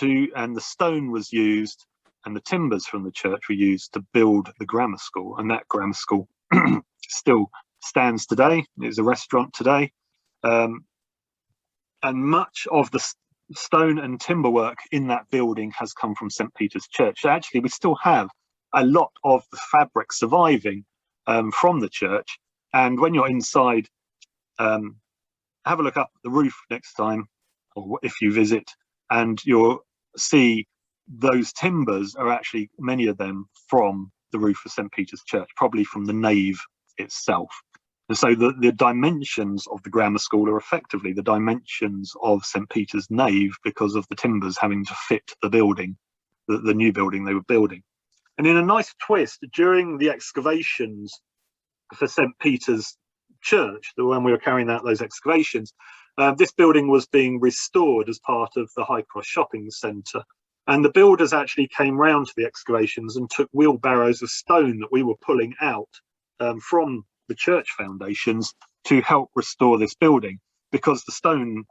[SPEAKER 1] and the stone was used, and the timbers from the church were used to build the grammar school. And that grammar school still stands today. It's a restaurant today, and much of the stone and timber work in that building has come from St. Peter's Church. So actually, we still have a lot of the fabric surviving from the church. And when you're inside, have a look up at the roof next time, or if you visit, and you'll see those timbers are actually, many of them, from the roof of St. Peter's Church, probably from the nave itself. And so the dimensions of the grammar school are effectively the dimensions of St. Peter's nave, because of the timbers having to fit the building, the new building they were building. And in a nice twist, during the excavations for St. Peter's Church, when we were carrying out those excavations, this building was being restored as part of the Highcross shopping centre. And the builders actually came round to the excavations and took wheelbarrows of stone that we were pulling out from the church foundations to help restore this building, because the stone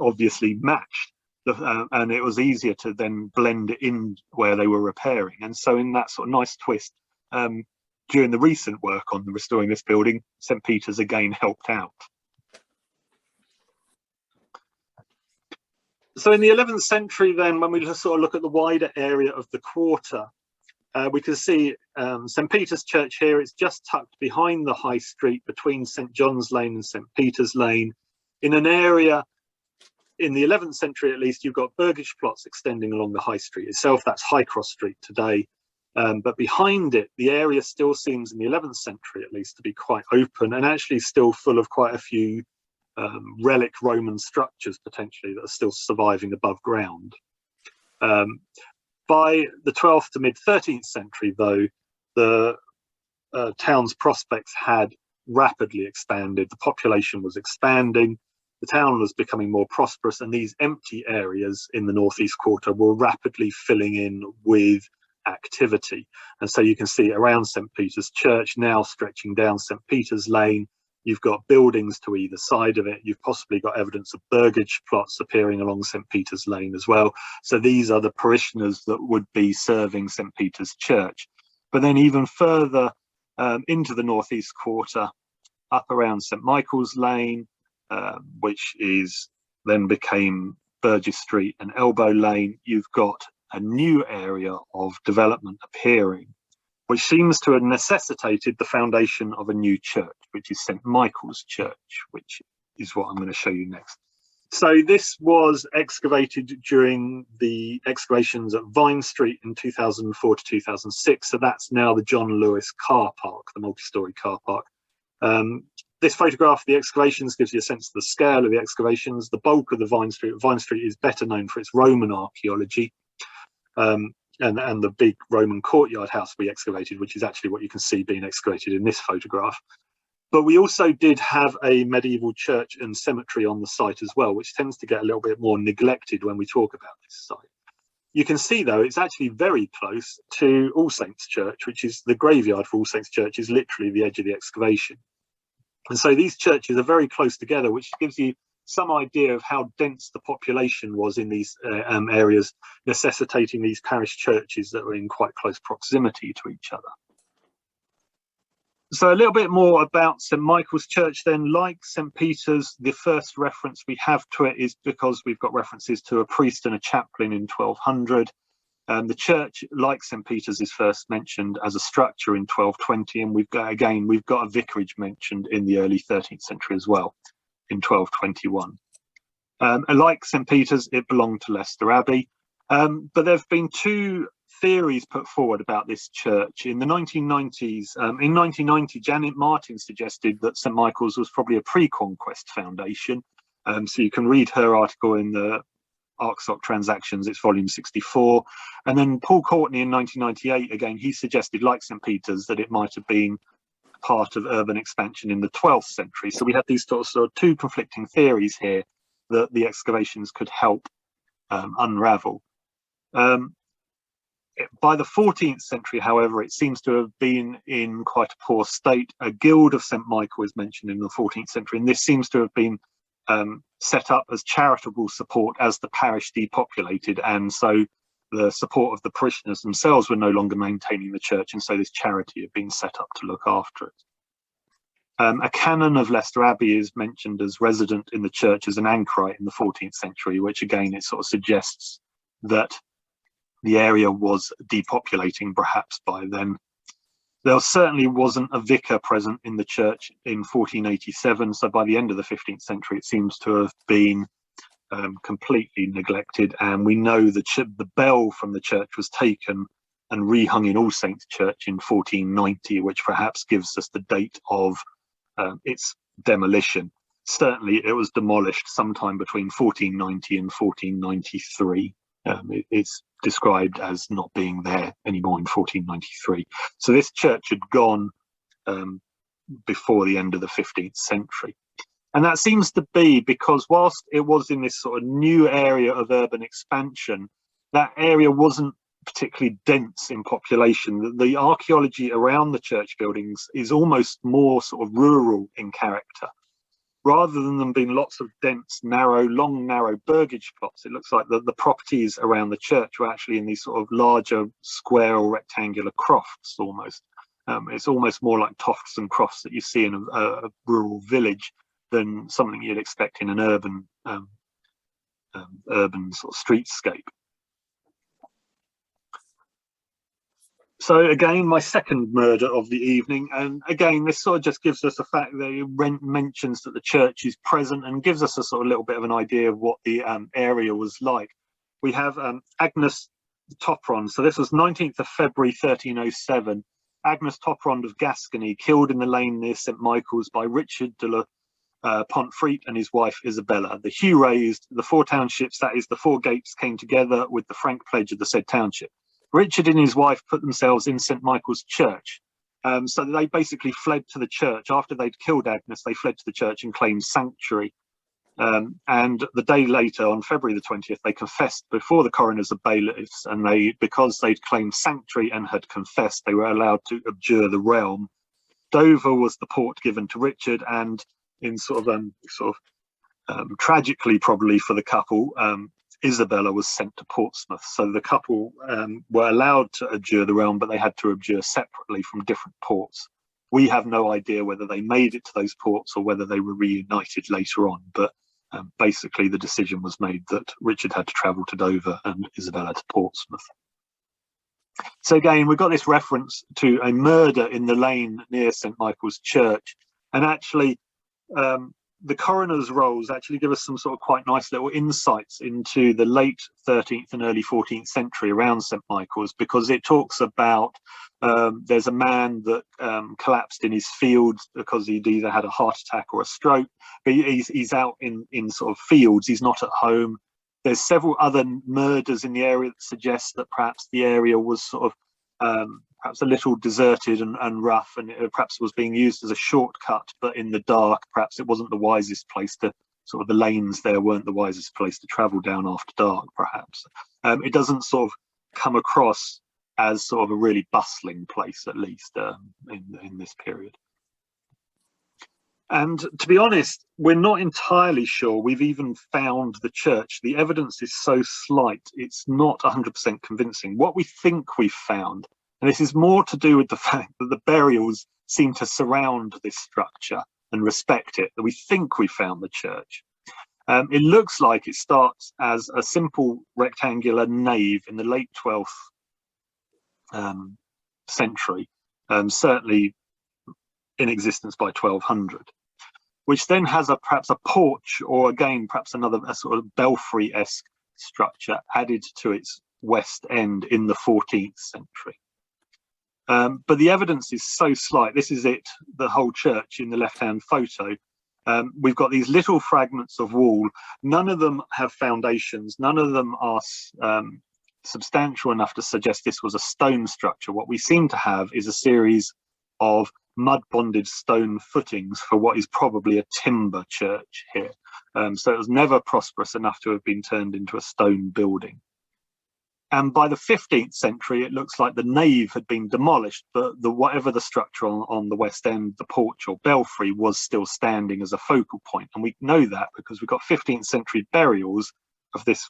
[SPEAKER 1] obviously matched, and it was easier to then blend it in where they were repairing. And so in that sort of nice twist, during the recent work on restoring this building, St. Peter's again helped out. So in the 11th century then, when we just sort of look at the wider area of the quarter, we can see St. Peter's Church here. It's just tucked behind the High Street, between St. John's Lane and St. Peter's Lane, in an area, in the 11th century at least, you've got burgage plots extending along the High Street itself. That's Highcross Street today. But behind it, the area still seems, in the 11th century at least, to be quite open, and actually still full of quite a few relic Roman structures, potentially, that are still surviving above ground. By the 12th to mid-13th century, though, the town's prospects had rapidly expanded. The population was expanding, the town was becoming more prosperous, and these empty areas in the northeast quarter were rapidly filling in with activity. And so you can see around St. Peter's Church, now stretching down St. Peter's Lane, you've got buildings to either side of it. You've possibly got evidence of burgage plots appearing along St. Peter's Lane as well. So these are the parishioners that would be serving St. Peter's Church. But then even further into the northeast quarter, up around St. Michael's Lane, which then became Burgess Street and Elbow Lane, you've got a new area of development appearing, which seems to have necessitated the foundation of a new church, which is St. Michael's Church, which is what I'm going to show you next. So this was excavated during the excavations at Vine Street in 2004 to 2006. So that's now the John Lewis car park, the multi-storey car park. This photograph of the excavations gives you a sense of the scale of the excavations. The bulk of the Vine Street is better known for its Roman archaeology, and the big Roman courtyard house we excavated, which is actually what you can see being excavated in this photograph. But we also did have a medieval church and cemetery on the site as well, which tends to get a little bit more neglected when we talk about this site. You can see, though, it's actually very close to All Saints Church, which is the graveyard for All Saints Church, is literally the edge of the excavation. And so these churches are very close together, which gives you some idea of how dense the population was in these areas, necessitating these parish churches that were in quite close proximity to each other. So a little bit more about St Michael's Church then. Like St Peter's, the first reference we have to it is because we've got references to a priest and a chaplain in 1200. The church, like St Peter's, is first mentioned as a structure in 1220, and we've got a vicarage mentioned in the early 13th century as well, in 1221. Like St Peter's, it belonged to Leicester Abbey, but there have been two theories put forward about this church. In the 1990s, in 1990, Janet Martin suggested that St Michael's was probably a pre-conquest foundation. So you can read her article in the ArcSoc Transactions, it's volume 64. And then Paul Courtney in 1998, again, he suggested, like St Peter's, that it might have been part of urban expansion in the 12th century. So we have these sort of two conflicting theories here that the excavations could help unravel. By the 14th century, however, it seems to have been in quite a poor state. A guild of St Michael is mentioned in the 14th century, and this seems to have been set up as charitable support as the parish depopulated, and so the support of the parishioners themselves were no longer maintaining the church, and so this charity had been set up to look after it. A canon of Leicester Abbey is mentioned as resident in the church as an anchorite in the 14th century, which again, it sort of suggests that the area was depopulating perhaps by then. There certainly wasn't a vicar present in the church in 1487, so by the end of the 15th century it seems to have been completely neglected, and we know that the bell from the church was taken and rehung in All Saints Church in 1490, which perhaps gives us the date of its demolition. Certainly it was demolished sometime between 1490 and 1493. It's described as not being there anymore in 1493. So this church had gone before the end of the 15th century. And that seems to be because whilst it was in this sort of new area of urban expansion, that area wasn't particularly dense in population. The archaeology around the church buildings is almost more sort of rural in character. Rather than them being lots of dense, long, narrow burgage plots, it looks like the properties around the church were actually in these sort of larger square or rectangular crofts almost. It's almost more like tofts and crofts that you see in a rural village than something you'd expect in an urban sort of streetscape. So again, my second murder of the evening, and again, this sort of just gives us the fact that it mentions that the church is present and gives us a sort of little bit of an idea of what the area was like. We have Agnes Toprond. So this was 19th of February 1307. Agnes Toprond of Gascony, killed in the lane near St Michael's by Richard de la Pontfrete and his wife Isabella. The hue raised, the four townships, that is the four gates, came together with the frank pledge of the said township. Richard and his wife put themselves in St Michael's Church. So they basically fled to the church. After they'd killed Agnes, they fled to the church and claimed sanctuary. And the day later, on February the 20th, they confessed before the coroners of bailiffs, and because they'd claimed sanctuary and had confessed, they were allowed to abjure the realm. Dover was the port given to Richard, and in tragically probably for the couple, Isabella was sent to Portsmouth. So the couple were allowed to abjure the realm, but they had to abjure separately from different ports. We have no idea whether they made it to those ports or whether they were reunited later on, but basically the decision was made that Richard had to travel to Dover and Isabella to Portsmouth. So again, we've got this reference to a murder in the lane near St Michael's Church, and actually the coroner's rolls actually give us some sort of quite nice little insights into the late 13th and early 14th century around St Michael's, because it talks about there's a man that collapsed in his fields because he'd either had a heart attack or a stroke, but he's out in sort of fields, he's not at home. There's several other murders in the area that suggest that perhaps the area was sort of perhaps a little deserted and rough, and it perhaps was being used as a shortcut, but in the dark, perhaps it wasn't the wisest place to, sort of the lanes there weren't the wisest place to travel down after dark, perhaps. It doesn't sort of come across as sort of a really bustling place, at least in this period. And to be honest, we're not entirely sure we've even found the church. The evidence is so slight, it's not 100% convincing. What we think we've found, and this is more to do with the fact that the burials seem to surround this structure and respect it, that we think we found the church. It looks like it starts as a simple rectangular nave in the late 12th century, certainly in existence by 1200, which then has perhaps a porch, or again perhaps a sort of belfry-esque structure added to its west end in the 14th century. But the evidence is so slight. This is it, the whole church in the left-hand photo. We've got these little fragments of wall. None of them have foundations. None of them are substantial enough to suggest this was a stone structure. What we seem to have is a series of mud-bonded stone footings for what is probably a timber church here. So it was never prosperous enough to have been turned into a stone building. And by the 15th century, it looks like the nave had been demolished, but whatever the structure on the west end, the porch or belfry, was still standing as a focal point. And we know that because we've got 15th century burials of this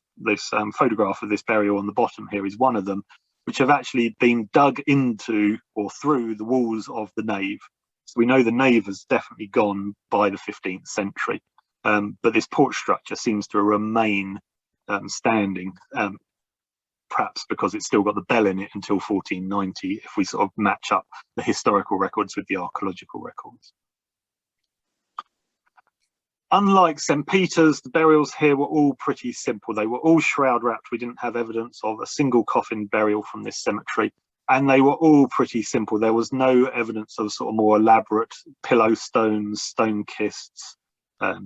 [SPEAKER 1] photograph of this burial on the bottom here is one of them, which have actually been dug into or through the walls of the nave. So we know the nave has definitely gone by the 15th century, but this porch structure seems to remain standing, perhaps because it's still got the bell in it until 1490, if we sort of match up the historical records with the archaeological records. Unlike St Peter's, the burials here were all pretty simple. They were all shroud wrapped. We didn't have evidence of a single coffin burial from this cemetery, and they were all pretty simple. There was no evidence of sort of more elaborate pillow stones, stone kists,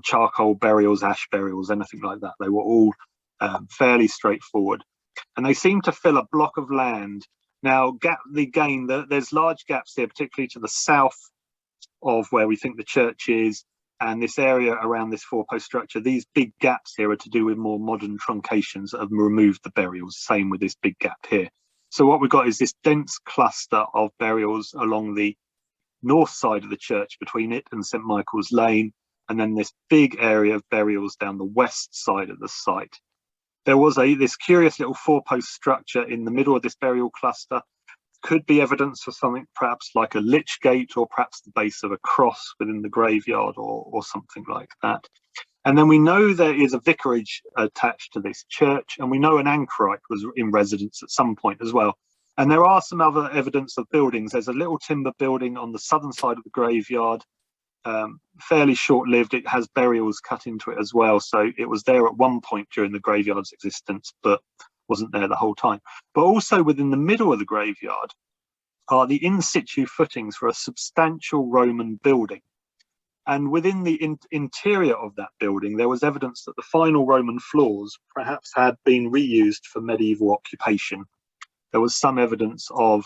[SPEAKER 1] charcoal burials, ash burials, anything like that. They were all fairly straightforward, and they seem to fill a block of land. Now, there's large gaps here, particularly to the south of where we think the church is, and this area around this four-post structure. These big gaps here are to do with more modern truncations that have removed the burials, same with this big gap here. So what we've got is this dense cluster of burials along the north side of the church between it and St Michael's Lane, and then this big area of burials down the west side of the site. There was this curious little four-post structure in the middle of this burial cluster. Could be evidence for something perhaps like a lich gate, or perhaps the base of a cross within the graveyard, or something like that. And then we know there is a vicarage attached to this church, and we know an anchorite was in residence at some point as well. And there are some other evidence of buildings. There's a little timber building on the southern side of the graveyard, fairly short-lived. It has burials cut into it as well, so it was there at one point during the graveyard's existence, but wasn't there the whole time. But also within the middle of the graveyard are the in situ footings for a substantial Roman building. And within the interior of that building, there was evidence that the final Roman floors perhaps had been reused for medieval occupation. There was some evidence of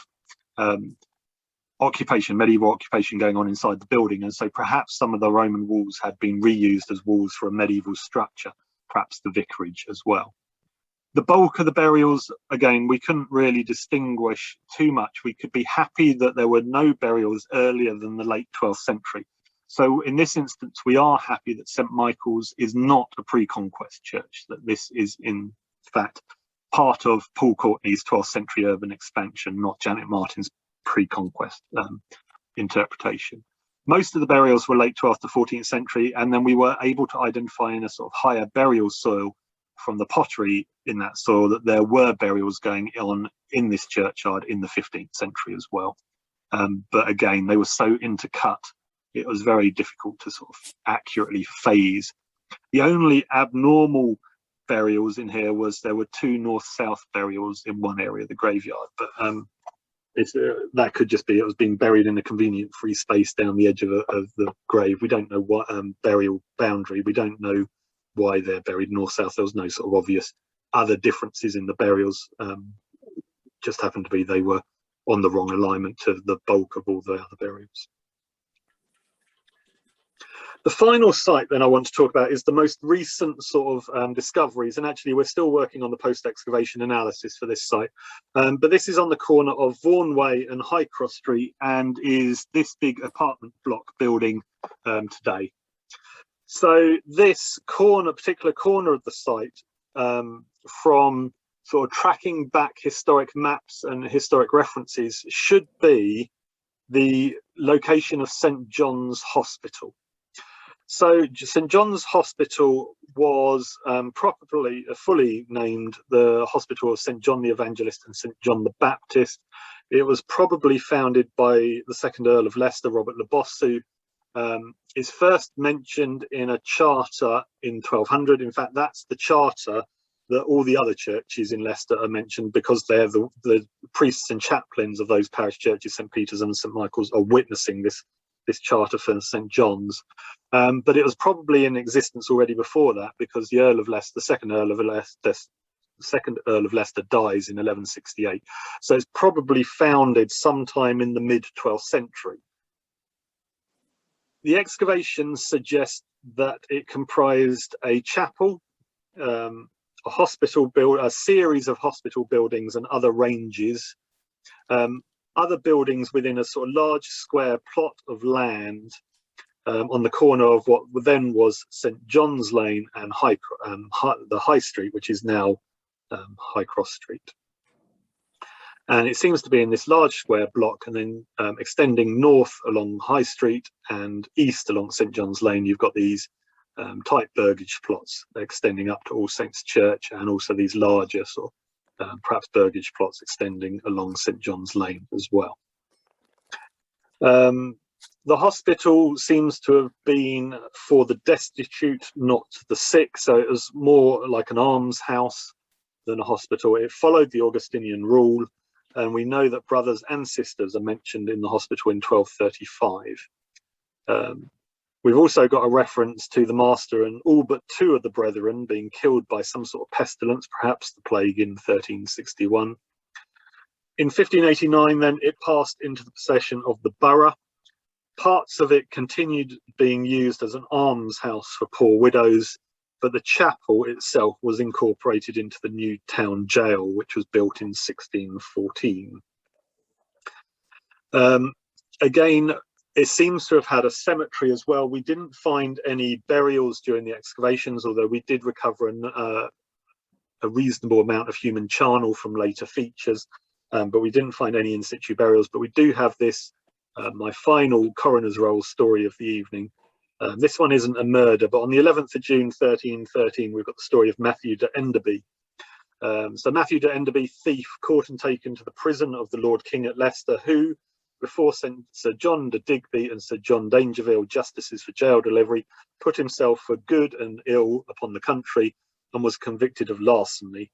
[SPEAKER 1] medieval occupation going on inside the building, and so perhaps some of the Roman walls had been reused as walls for a medieval structure, perhaps the vicarage as well. The bulk of the burials, again, we couldn't really distinguish too much. We could be happy that there were no burials earlier than the late 12th century. So in this instance, we are happy that St Michael's is not a pre-conquest church, that this is in fact part of Paul Courtney's 12th century urban expansion, not Janet Martin's pre-conquest interpretation. Most of the burials were late 12th to 14th century, and then we were able to identify in a sort of higher burial soil from the pottery in that soil that there were burials going on in this churchyard in the 15th century as well. But again, they were so intercut it was very difficult to sort of accurately phase. The only abnormal burials in here was there were 2 north-south burials in one area of the graveyard, but that could just be it was being buried in a convenient free space down the edge of the grave. We don't know what burial boundary. We don't know why they're buried north-south. There was no sort of obvious other differences in the burials. Just happened to be they were on the wrong alignment to the bulk of all the other burials. The final site then I want to talk about is the most recent sort of discoveries, and actually we're still working on the post-excavation analysis for this site, but this is on the corner of Vaughan Way and Highcross Street and is this big apartment block building today. So this particular corner of the site, from sort of tracking back historic maps and historic references, should be the location of St John's Hospital. So St John's Hospital was properly fully named the Hospital of St John the Evangelist and St John the Baptist. It was probably founded by the second Earl of Leicester, Robert Le Bossu. It's first mentioned in a charter in 1200. In fact, that's the charter that all the other churches in Leicester are mentioned, because they're the priests and chaplains of those parish churches, St Peter's and St Michael's, are witnessing this charter for St John's. But it was probably in existence already before that, because the Earl of Leicester, the second Earl of Leicester dies in 1168. So it's probably founded sometime in the mid-12th century. The excavations suggest that it comprised a chapel, a hospital a series of hospital buildings and other ranges, other buildings within a sort of large square plot of land on the corner of what then was St John's Lane and the High Street, which is now Highcross Street. And it seems to be in this large square block, and then extending north along High Street and east along St John's Lane, you've got these tight burgage plots extending up to All Saints Church, and also these larger sort of perhaps burgage plots extending along St John's Lane as well. The hospital seems to have been for the destitute, not the sick, so it was more like an almshouse than a hospital. It followed the Augustinian rule, and we know that brothers and sisters are mentioned in the hospital in 1235. We've also got a reference to the master and all but 2 of the brethren being killed by some sort of pestilence, perhaps the plague in 1361. In 1589, then, it passed into the possession of the borough. Parts of it continued being used as an almshouse for poor widows, but the chapel itself was incorporated into the new town jail, which was built in 1614. Again, it seems to have had a cemetery as well. We didn't find any burials during the excavations, although we did recover a reasonable amount of human charnel from later features, but we didn't find any in situ burials. But we do have this, my final coroner's roll story of the evening. This one isn't a murder, but on the 11th of June 1313, we've got the story of Mathew de Enderby. So Mathew de Enderby, thief, caught and taken to the prison of the Lord King at Leicester, who, before Sir John de Digby and Sir John Dangerville, justices for jail delivery, put himself for good and ill upon the country, and was convicted of larceny.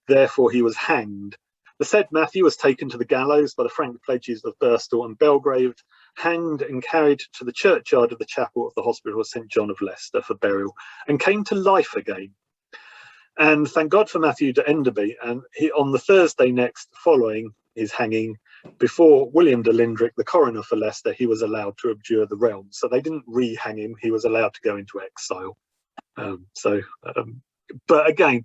[SPEAKER 1] Therefore he was hanged. The said Mathew was taken to the gallows by the Frank pledges of Birstall and Belgrave, hanged and carried to the churchyard of the chapel of the hospital of St John of Leicester for burial, and came to life again. And thank God for Mathew de Enderby, and on the Thursday next following his hanging, before William de Lindrick, the coroner for Leicester, he was allowed to abjure the realm. So they didn't re-hang him, he was allowed to go into exile. But again,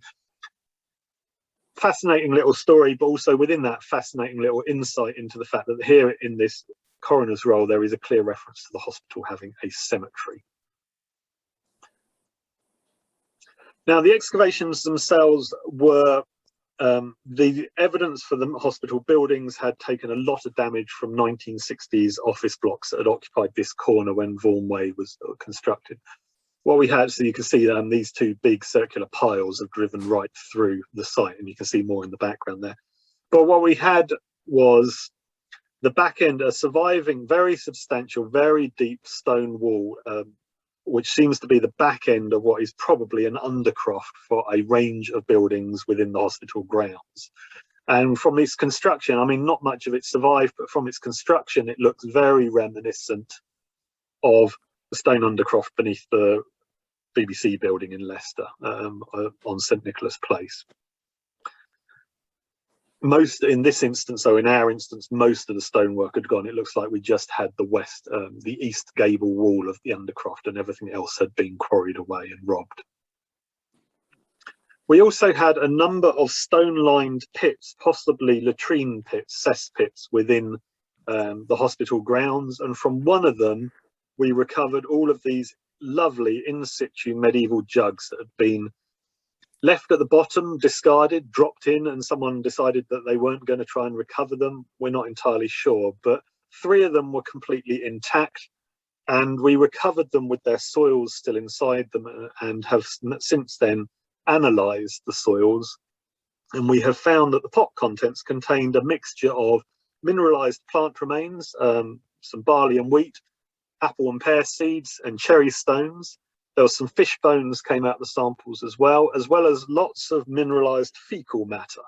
[SPEAKER 1] fascinating little story, but also within that fascinating little insight into the fact that here in this coroner's roll, there is a clear reference to the hospital having a cemetery. Now, the excavations themselves were, the evidence for the hospital buildings had taken a lot of damage from 1960s office blocks that had occupied this corner when Vaughan Way was constructed. What we had, so you can see these 2 big circular piles have driven right through the site, and you can see more in the background there. But what we had was The back end, a surviving, very substantial, very deep stone wall, which seems to be the back end of what is probably an undercroft for a range of buildings within the hospital grounds. And from its construction, I mean, not much of it survived, but from its construction, it looks very reminiscent of the stone undercroft beneath the BBC building in Leicester, on St Nicholas Place. Most, in this instance, so in our instance, most of the stonework had gone. It looks like we just had the east gable wall of the undercroft, and everything else had been quarried away and robbed. We also had a number of stone-lined pits, possibly latrine pits, cesspits within the hospital grounds, and from one of them we recovered all of these lovely in situ medieval jugs that had been left at the bottom, discarded, dropped in, and someone decided that they weren't going to try and recover them. We're not entirely sure, but 3 of them were completely intact, and we recovered them with their soils still inside them, and have since then analysed the soils, and we have found that the pot contents contained a mixture of mineralised plant remains, some barley and wheat, apple and pear seeds, and cherry stones. There was some fish bones came out of the samples as well as lots of mineralised fecal matter.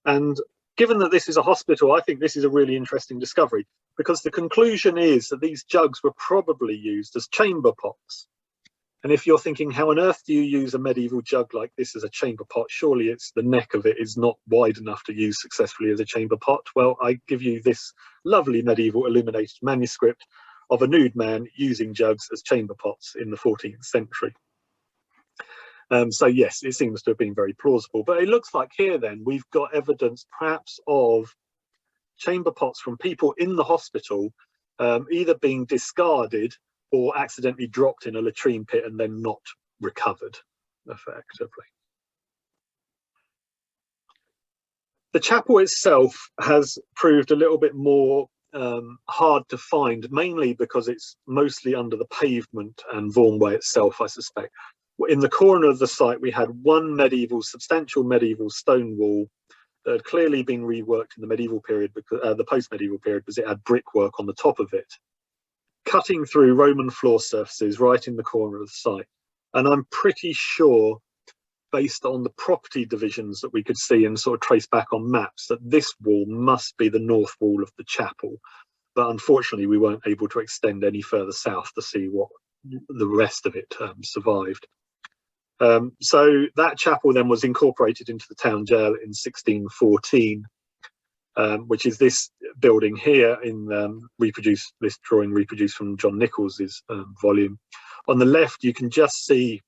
[SPEAKER 1] And given that this is a hospital, I think this is a really interesting discovery, because the conclusion is that these jugs were probably used as chamber pots. And if you're thinking, how on earth do you use a medieval jug like this as a chamber pot? Surely it's the neck of it is not wide enough to use successfully as a chamber pot. Well, I give you this lovely medieval illuminated manuscript of a nude man using jugs as chamber pots in the 14th century. So yes, it seems to have been very plausible. But it looks like here then we've got evidence perhaps of chamber pots from people in the hospital, either being discarded or accidentally dropped in a latrine pit and then not recovered effectively. The chapel itself has proved a little bit more hard to find, mainly because it's mostly under the pavement and Vaughanway itself, I suspect. In the corner of the site, we had one substantial medieval stone wall that had clearly been reworked in the medieval period, because the post-medieval period, because it had brickwork on the top of it, cutting through Roman floor surfaces right in the corner of the site. And I'm pretty sure, based on the property divisions that we could see and sort of trace back on maps, that this wall must be the north wall of the chapel. But unfortunately, we weren't able to extend any further south to see what the rest of it survived. So that chapel then was incorporated into the town jail in 1614, which is this building here in this drawing reproduced from John Nichols's volume. On the left, you can just see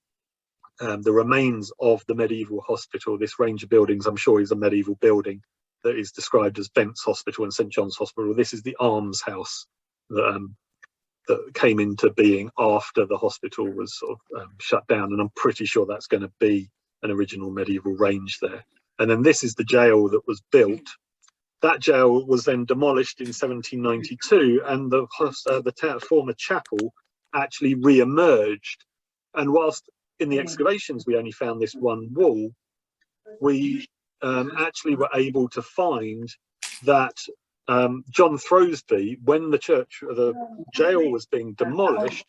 [SPEAKER 1] the remains of the medieval hospital. This range of buildings, I'm sure, is a medieval building that is described as Bent's Hospital and St John's Hospital. This is the almshouse that came into being after the hospital was sort of shut down, and I'm pretty sure that's going to be an original medieval range there. And then this is the jail that was built. That jail was then demolished in 1792, and the former chapel actually re-emerged. And whilst in the excavations we only found this one wall, we actually were able to find that John Throsby, when the jail was being demolished,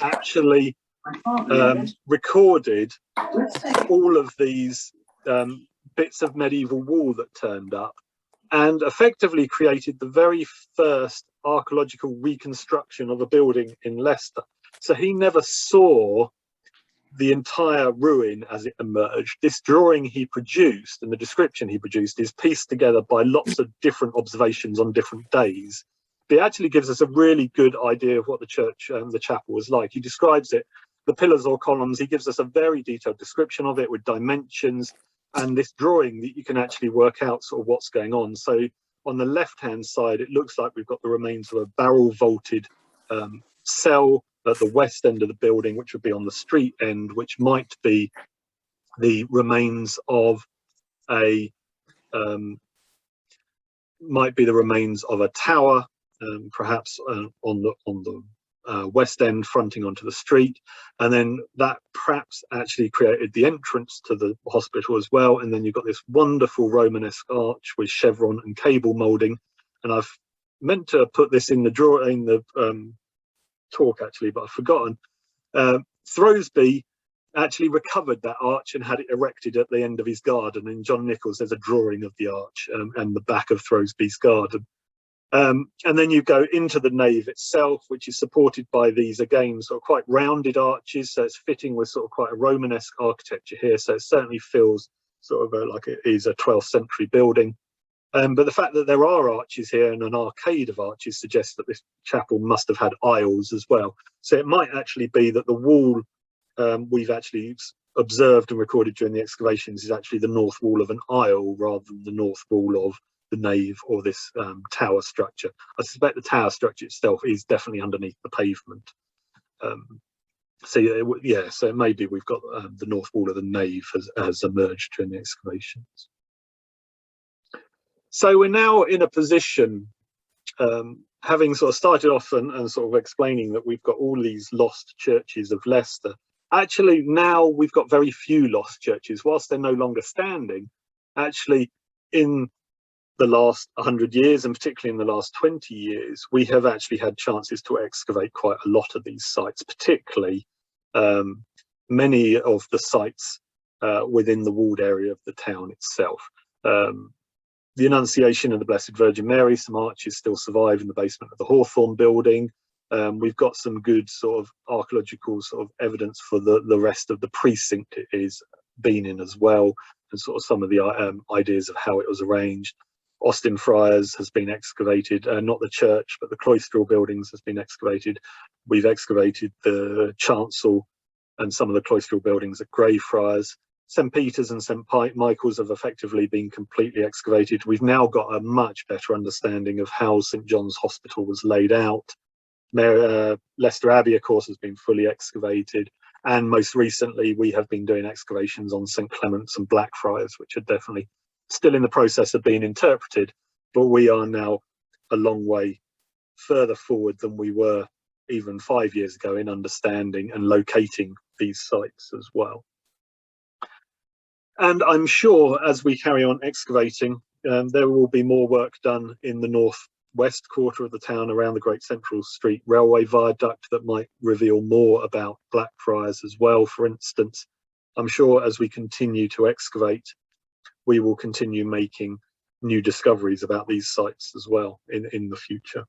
[SPEAKER 1] actually recorded all of these bits of medieval wall that turned up, and effectively created the very first archaeological reconstruction of a building in Leicester. So he never saw the entire ruin as it emerged. This drawing he produced and the description he produced is pieced together by lots of different observations on different days. But it actually gives us a really good idea of what the church and the chapel was like. He describes it, the pillars or columns, he gives us a very detailed description of it with dimensions, and this drawing that you can actually work out sort of what's going on. So on the left-hand side, it looks like we've got the remains of a barrel-vaulted cell at the west end of the building, which would be on the street end, which might be the remains of a tower, perhaps on the west end fronting onto the street, and then that perhaps actually created the entrance to the hospital as well. And then you've got this wonderful Romanesque arch with chevron and cable moulding, and I've meant to put this in the talk actually, but I've forgotten. Throsby actually recovered that arch and had it erected at the end of his garden. In John Nichols, there's a drawing of the arch and the back of Throsby's garden. And then you go into the nave itself, which is supported by these, again, sort of quite rounded arches. So it's fitting with sort of quite a Romanesque architecture here. So it certainly feels sort of like it is a 12th century building. But the fact that there are arches here and an arcade of arches suggests that this chapel must have had aisles as well. So it might actually be that the wall we've actually observed and recorded during the excavations is actually the north wall of an aisle rather than the north wall of the nave or this tower structure. I suspect the tower structure itself is definitely underneath the pavement. So yeah, so maybe we've got the north wall of the nave has emerged during the excavations. So we're now in a position, having sort of started off and sort of explaining that we've got all these lost churches of Leicester. Actually, now we've got very few lost churches. Whilst they're no longer standing, actually in the last 100 years, and particularly in the last 20 years, we have actually had chances to excavate quite a lot of these sites, particularly many of the sites within the walled area of the town itself. The Annunciation of the Blessed Virgin Mary, some arches still survive in the basement of the Hawthorne building. We've got some good sort of archaeological sort of evidence for the rest of the precinct it is been in as well, and sort of some of the ideas of how it was arranged. Austin Friars has been excavated, not the church, but the cloistral buildings has been excavated. We've excavated the chancel and some of the cloistral buildings at Greyfriars. St Peter's and St Michael's have effectively been completely excavated. We've now got a much better understanding of how St John's Hospital was laid out. Leicester Abbey, of course, has been fully excavated. And most recently, we have been doing excavations on St Clement's and Blackfriars, which are definitely still in the process of being interpreted. But we are now a long way further forward than we were even 5 years ago in understanding and locating these sites as well. And I'm sure as we carry on excavating, there will be more work done in the northwest quarter of the town around the Great Central Street Railway Viaduct that might reveal more about Blackfriars as well, for instance. I'm sure as we continue to excavate, we will continue making new discoveries about these sites as well in the future.